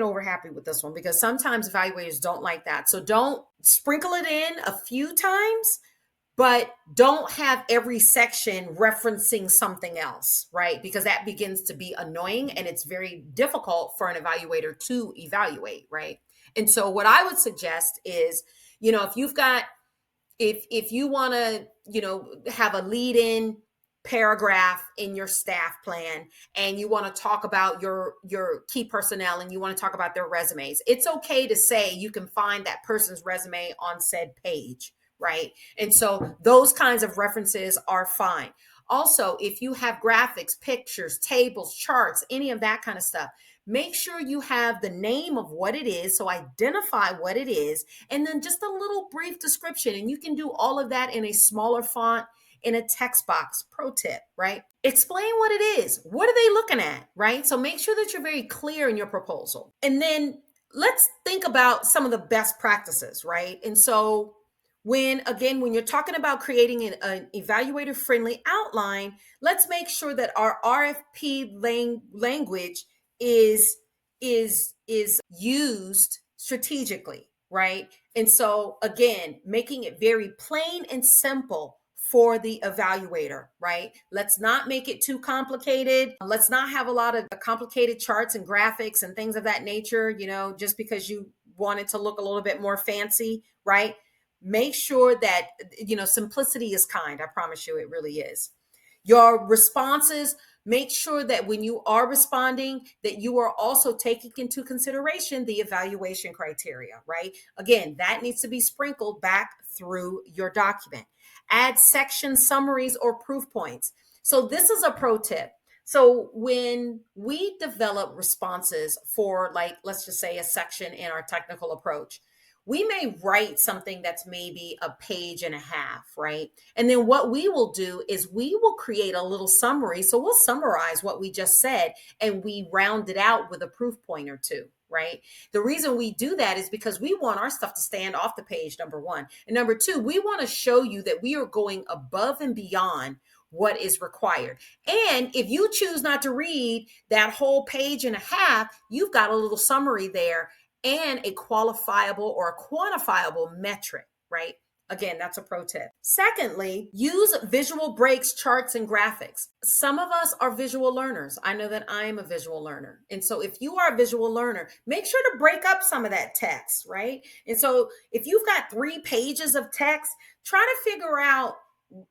over happy with this one, because sometimes evaluators don't like that. So don't sprinkle it in a few times, but don't have every section referencing something else, right? Because that begins to be annoying and it's very difficult for an evaluator to evaluate, right? And so what I would suggest is, if you've got, if you want to, have a lead in paragraph in your staff plan and you want to talk about your key personnel and you want to talk about their resumes, it's okay to say you can find that person's resume on said page, right? And so those kinds of references are fine. Also, if you have graphics, pictures, tables, charts, any of that kind of stuff, make sure you have the name of what it is. So identify what it is, and then just a little brief description. And you can do all of that in a smaller font in a text box. Pro tip, right? Explain what it is. What are they looking at, right? So make sure that you're very clear in your proposal. And then let's think about some of the best practices, right? And so when you're talking about creating an evaluator friendly outline, let's make sure that our RFP language is used strategically, right? And so again, making it very plain and simple for the evaluator, right? Let's not make it too complicated. Let's not have a lot of complicated charts and graphics and things of that nature, just because you want it to look a little bit more fancy, right? Make sure that, simplicity is kind. I promise you, it really is. Your responses, make sure that when you are responding, that you are also taking into consideration the evaluation criteria, right? Again, that needs to be sprinkled back through your document. Add section summaries or proof points. So this is a pro tip. So when we develop responses for, like, let's just say a section in our technical approach, we may write something that's maybe a page and a half, right? And then what we will do is we will create a little summary. So we'll summarize what we just said and we round it out with a proof point or two, right? The reason we do that is because we want our stuff to stand off the page, number one. And number two, we want to show you that we are going above and beyond what is required. And if you choose not to read that whole page and a half, you've got a little summary there and a qualifiable or a quantifiable metric, right? Again, that's a pro tip. Secondly, use visual breaks, charts, and graphics. Some of us are visual learners. I know that I am a visual learner. And so if you are a visual learner, make sure to break up some of that text, right? And so if you've got 3 pages of text, try to figure out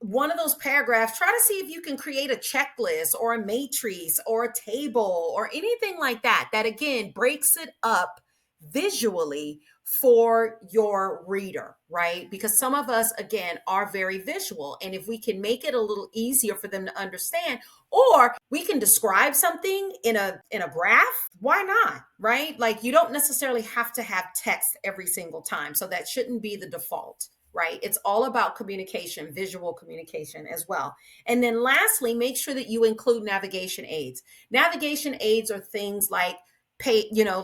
one of those paragraphs. Try to see if you can create a checklist or a matrix or a table or anything like that, that again breaks it up visually for your reader, right? Because some of us, again, are very visual. And if we can make it a little easier for them to understand, or we can describe something in a graph, why not, right? Like, you don't necessarily have to have text every single time. So that shouldn't be the default, right? It's all about communication, visual communication as well. And then lastly, make sure that you include navigation aids. Navigation aids are things like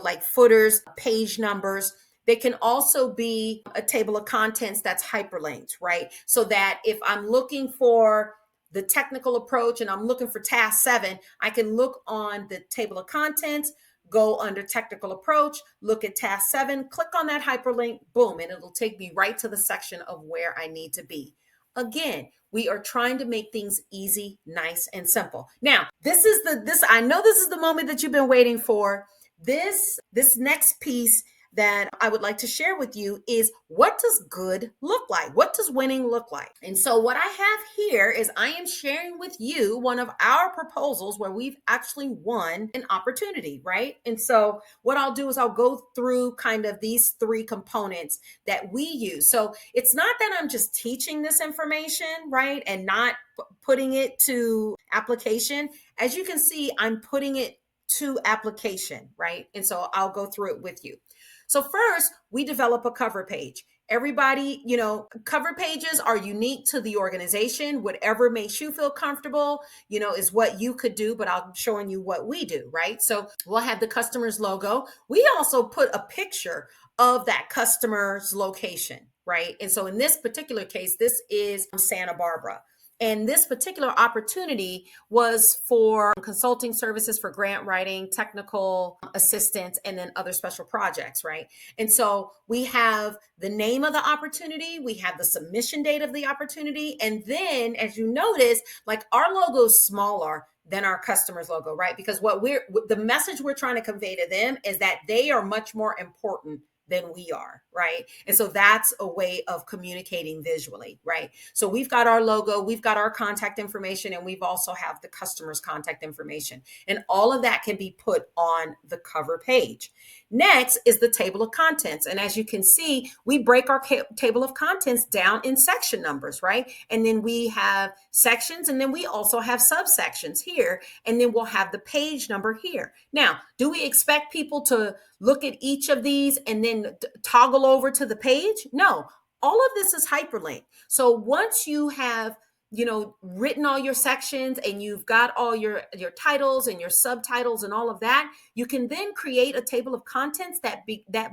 like footers, page numbers. They can also be a table of contents that's hyperlinked, right? So that if I'm looking for the technical approach and I'm looking for task 7, I can look on the table of contents, go under technical approach, look at task 7, click on that hyperlink, boom, and it'll take me right to the section of where I need to be. Again, we are trying to make things easy, nice, and simple. Now, I know this is the moment that you've been waiting for. This next piece, that I would like to share with you is, what does good look like? What does winning look like? And so what I have here is I am sharing with you one of our proposals where we've actually won an opportunity, right? And so what I'll do is I'll go through kind of these three components that we use. So it's not that I'm just teaching this information, right? And not putting it to application. As you can see, I'm putting it to application, right? And so I'll go through it with you. So first, we develop a cover page. Everybody, cover pages are unique to the organization. Whatever makes you feel comfortable, is what you could do, but I'm showing you what we do, right? So we'll have the customer's logo. We also put a picture of that customer's location, right? And so in this particular case, this is Santa Barbara. And this particular opportunity was for consulting services for grant writing, technical assistance, and then other special projects, right? And so we have the name of the opportunity, we have the submission date of the opportunity, and then as you notice, like our logo is smaller than our customer's logo, right? Because the message we're trying to convey to them is that they are much more important than we are, right? And so that's a way of communicating visually, right? So we've got our logo, we've got our contact information, and we've also have the customer's contact information. And all of that can be put on the cover page. Next is the table of contents. And as you can see, we break our table of contents down in section numbers, right? And then we have sections, and then we also have subsections here, and then we'll have the page number here. Now, do we expect people to look at each of these and then toggle over to the page? No, all of this is hyperlinked. So once you have written all your sections and you've got all your titles and your subtitles and all of that, you can then create a table of contents that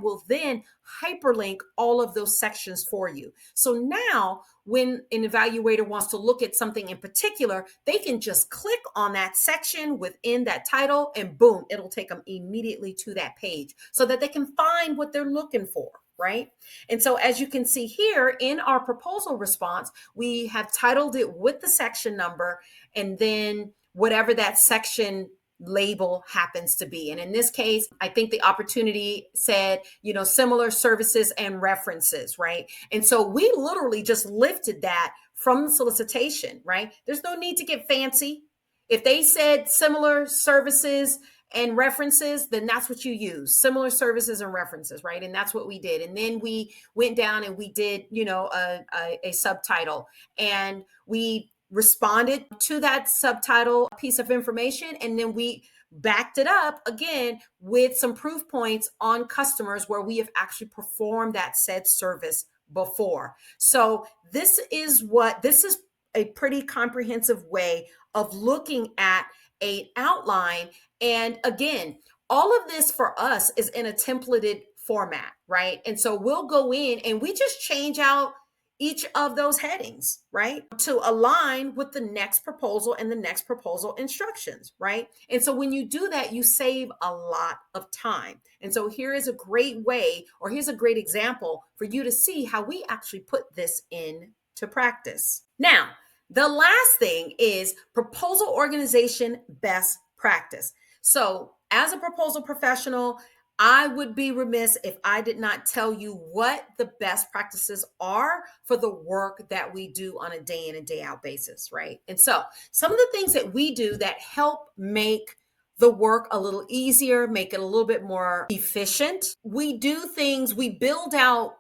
will then hyperlink all of those sections for you. So now when an evaluator wants to look at something in particular, they can just click on that section within that title and boom, it'll take them immediately to that page so that they can find what they're looking for, right? And so as you can see here in our proposal response, we have titled it with the section number and then whatever that section label happens to be. And in this case, I think the opportunity said, similar services and references, right? And so we literally just lifted that from the solicitation, right? There's no need to get fancy. If they said similar services and references, then that's what you use, similar services and references, right? And that's what we did. And then we went down and we did, a subtitle, and we responded to that subtitle piece of information. And then we backed it up again with some proof points on customers where we have actually performed that said service before. So this is a pretty comprehensive way of looking at an outline. And again, all of this for us is in a templated format, right? And so we'll go in and we just change out each of those headings, right, to align with the next proposal and the next proposal instructions, right? And so when you do that, you save a lot of time. And so here is a great way, or here's a great example for you to see how we actually put this into practice. Now, the last thing is proposal organization best practice. So as a proposal professional, I would be remiss if I did not tell you what the best practices are for the work that we do on a day in and day out basis, right? And so some of the things that we do that help make the work a little easier, make it a little bit more efficient. We do things, we build out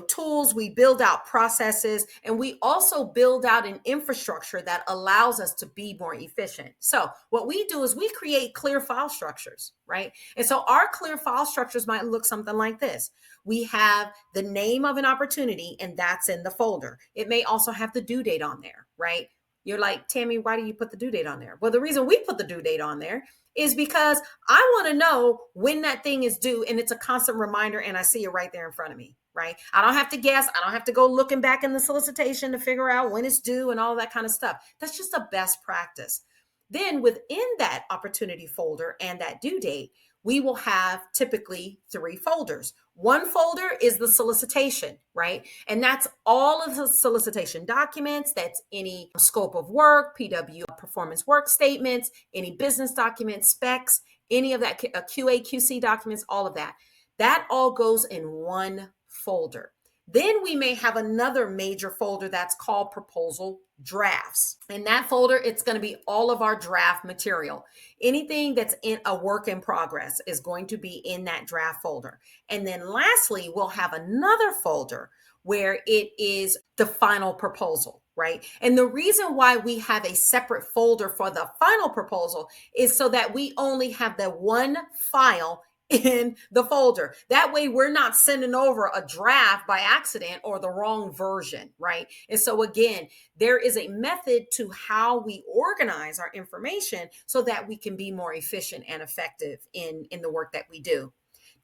tools, we build out processes, and we also build out an infrastructure that allows us to be more efficient. So what we do is we create clear file structures, right? And so our clear file structures might look something like this. We have the name of an opportunity, and that's in the folder. It may also have the due date on there, right? You're like, Tammy, why do you put the due date on there? Well, the reason we put the due date on there is because I want to know when that thing is due, and it's a constant reminder, and I see it right there in front of me, right? I don't have to guess. I don't have to go looking back in the solicitation to figure out when it's due and all that kind of stuff. That's just a best practice. Then within that opportunity folder and that due date, we will have typically 3 folders. One folder is the solicitation, right? And that's all of the solicitation documents. That's any scope of work, PW performance work statements, any business documents, specs, any of that QA, QC documents, all of that. That all goes in one folder. Then we may have another major folder that's called proposal drafts. In that folder, it's going to be all of our draft material. Anything that's in a work in progress is going to be in that draft folder. And then lastly, we'll have another folder where it is the final proposal, right? And the reason why we have a separate folder for the final proposal is so that we only have the one file in the folder. That way we're not sending over a draft by accident or the wrong version, right? And so again, there is a method to how we organize our information so that we can be more efficient and effective in the work that we do.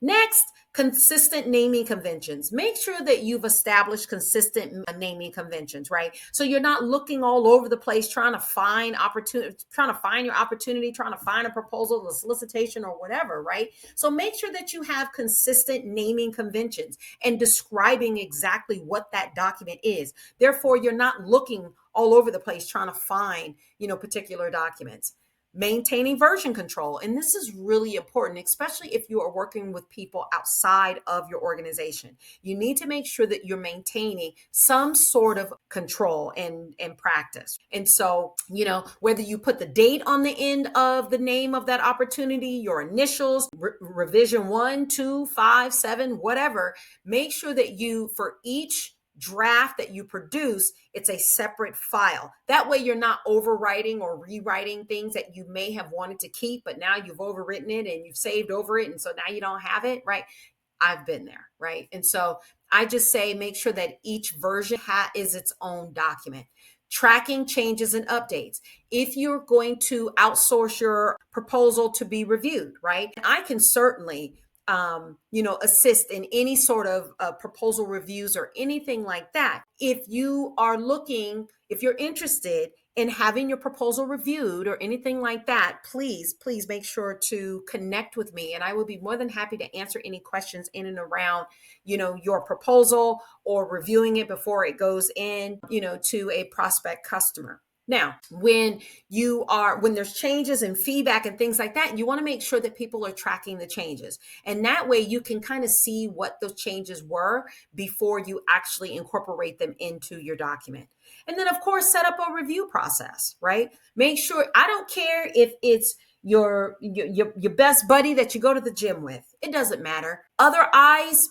Next, consistent naming conventions. Make sure that you've established consistent naming conventions, right? So you're not looking all over the place trying to find opportunity, trying to find your opportunity, trying to find a proposal, a solicitation, or whatever, right? So make sure that you have consistent naming conventions and describing exactly what that document is. Therefore, you're not looking all over the place trying to find, particular documents. Maintaining version control. And this is really important, especially if you are working with people outside of your organization. You need to make sure that you're maintaining some sort of control and practice. And so, whether you put the date on the end of the name of that opportunity, your initials, revision 1, 2, 5, 7, whatever, make sure that you, for each draft that you produce, it's a separate file. That way you're not overwriting or rewriting things that you may have wanted to keep, but now you've overwritten it and you've saved over it. And so now you don't have it, right? I've been there, right? And so I just say, make sure that each version is its own document. Tracking changes and updates. If you're going to outsource your proposal to be reviewed, right? I can certainly assist in any sort of proposal reviews or anything like that. If you're interested in having your proposal reviewed or anything like that, please make sure to connect with me, and I will be more than happy to answer any questions in and around, your proposal or reviewing it before it goes in, to a prospect customer. Now, when there's changes and feedback and things like that, you want to make sure that people are tracking the changes. And that way you can kind of see what those changes were before you actually incorporate them into your document. And then, of course, set up a review process, right? Make sure, I don't care if it's your best buddy that you go to the gym with. It doesn't matter.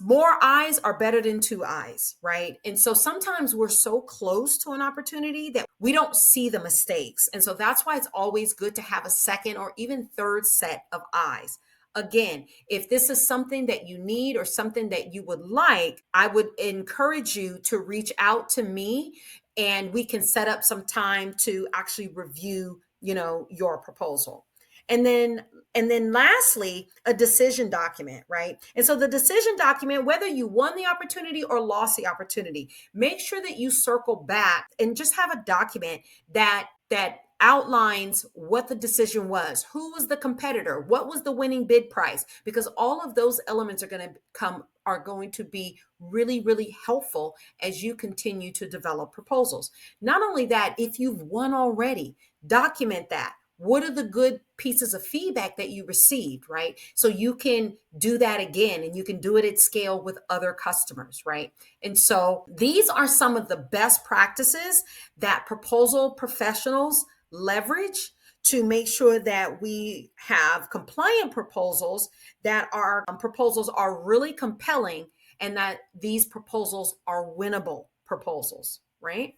More eyes are better than two eyes, right? And so sometimes we're so close to an opportunity that we don't see the mistakes. And so that's why it's always good to have a second or even third set of eyes. Again, if this is something that you need or something that you would like, I would encourage you to reach out to me and we can set up some time to actually review, your proposal. And then lastly, a decision document, right? And so the decision document, whether you won the opportunity or lost the opportunity, make sure that you circle back and just have a document that outlines what the decision was, who was the competitor, what was the winning bid price, because all of those elements are going to be really, really helpful as you continue to develop proposals. Not only that, if you've won already, document that. What are the good pieces of feedback that you received, right? So you can do that again and you can do it at scale with other customers, right? And so these are some of the best practices that proposal professionals leverage to make sure that we have compliant proposals, that our proposals are really compelling and that these proposals are winnable proposals, right?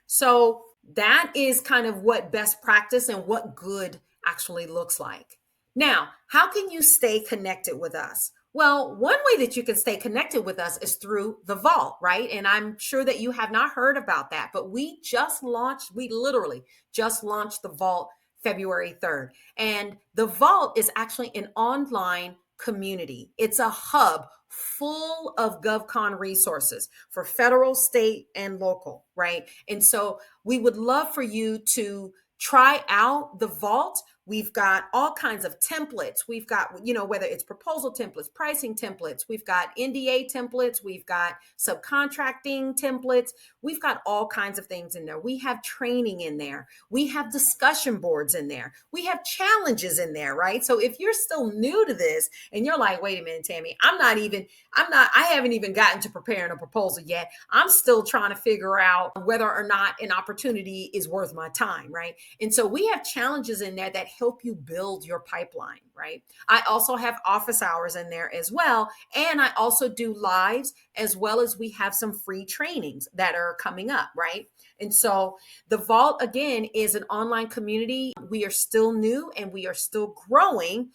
So that is kind of what best practice and what good actually looks like. Now, how can you stay connected with us? Well, one way that you can stay connected with us is through the Vault, right? And I'm sure that you have not heard about that, but we literally just launched the Vault February 3rd. And the Vault is actually an online community. It's a hub full of GovCon resources for federal, state, and local, right? And so we would love for you to try out the Vault. We've got all kinds of templates. We've got, whether it's proposal templates, pricing templates, we've got NDA templates, we've got subcontracting templates. We've got all kinds of things in there. We have training in there. We have discussion boards in there. We have challenges in there, right? So if you're still new to this and you're like, wait a minute, Tammy, I haven't even gotten to preparing a proposal yet. I'm still trying to figure out whether or not an opportunity is worth my time, right? And so we have challenges in there that help you build your pipeline, right? I also have office hours in there as well. And I also do lives, as well as we have some free trainings that are coming up, right? And so the Vault, again, is an online community. We are still new and we are still growing.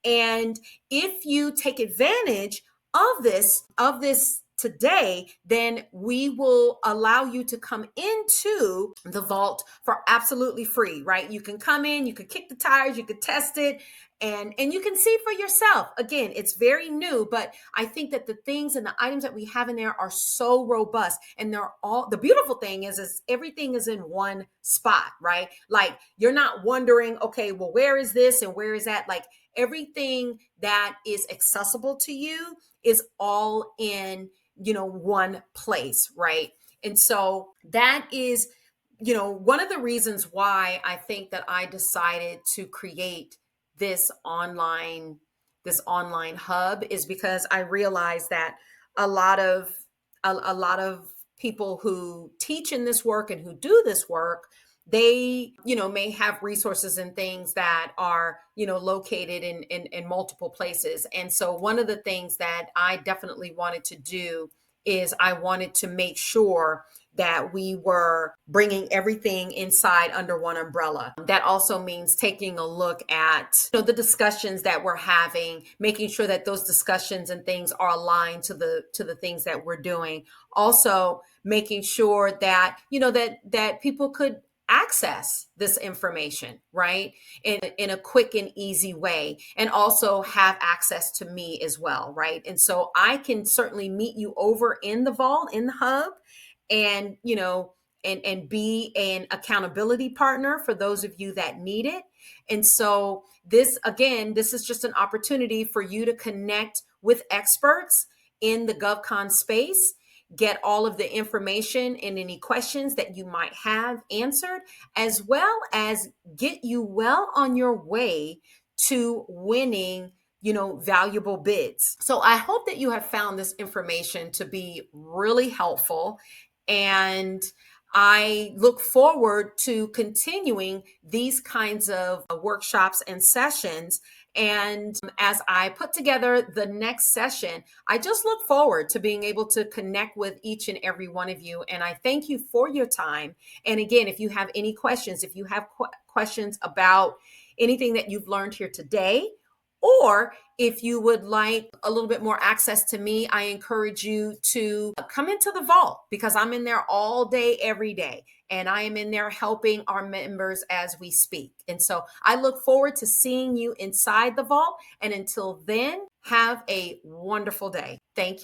And if you take advantage of this today, then we will allow you to come into the Vault for absolutely free, right? You can come in, you could kick the tires, you could test it, and you can see for yourself. Again, it's very new, but I think that the things and the items that we have in there are so robust, and they're all, the beautiful thing is everything is in one spot, right? Like, you're not wondering, okay, well, where is this and where is that? Like, everything that is accessible to you is all in, one place, right? And so that is, one of the reasons why I think that I decided to create this online this online hub is because I realized that a lot of a lot of people who teach in this work and who do this work, they may have resources and things that are located in multiple places. And so one of the things that I definitely wanted to do is I wanted to make sure that we were bringing everything inside under one umbrella. That also means taking a look at the discussions that we're having, making sure that those discussions and things are aligned to the things that we're doing. Also making sure that that people could access this information, right, in a quick and easy way, and also have access to me as well, right? And so I can certainly meet you over in the Vault, in the hub, and and be an accountability partner for those of you that need it. And so this is just an opportunity for you to connect with experts in the GovCon space, get all of the information and any questions that you might have answered, as well as get you well on your way to winning valuable bids. So I hope that you have found this information to be really helpful, and I look forward to continuing these kinds of workshops and sessions. And as I put together the next session, I just look forward to being able to connect with each and every one of you. And I thank you for your time. And again, if you have any questions, if you have questions about anything that you've learned here today, or if you would like a little bit more access to me, I encourage you to come into the Vault, because I'm in there all day, every day. And I am in there helping our members as we speak. And so I look forward to seeing you inside the Vault. And until then, have a wonderful day. Thank you.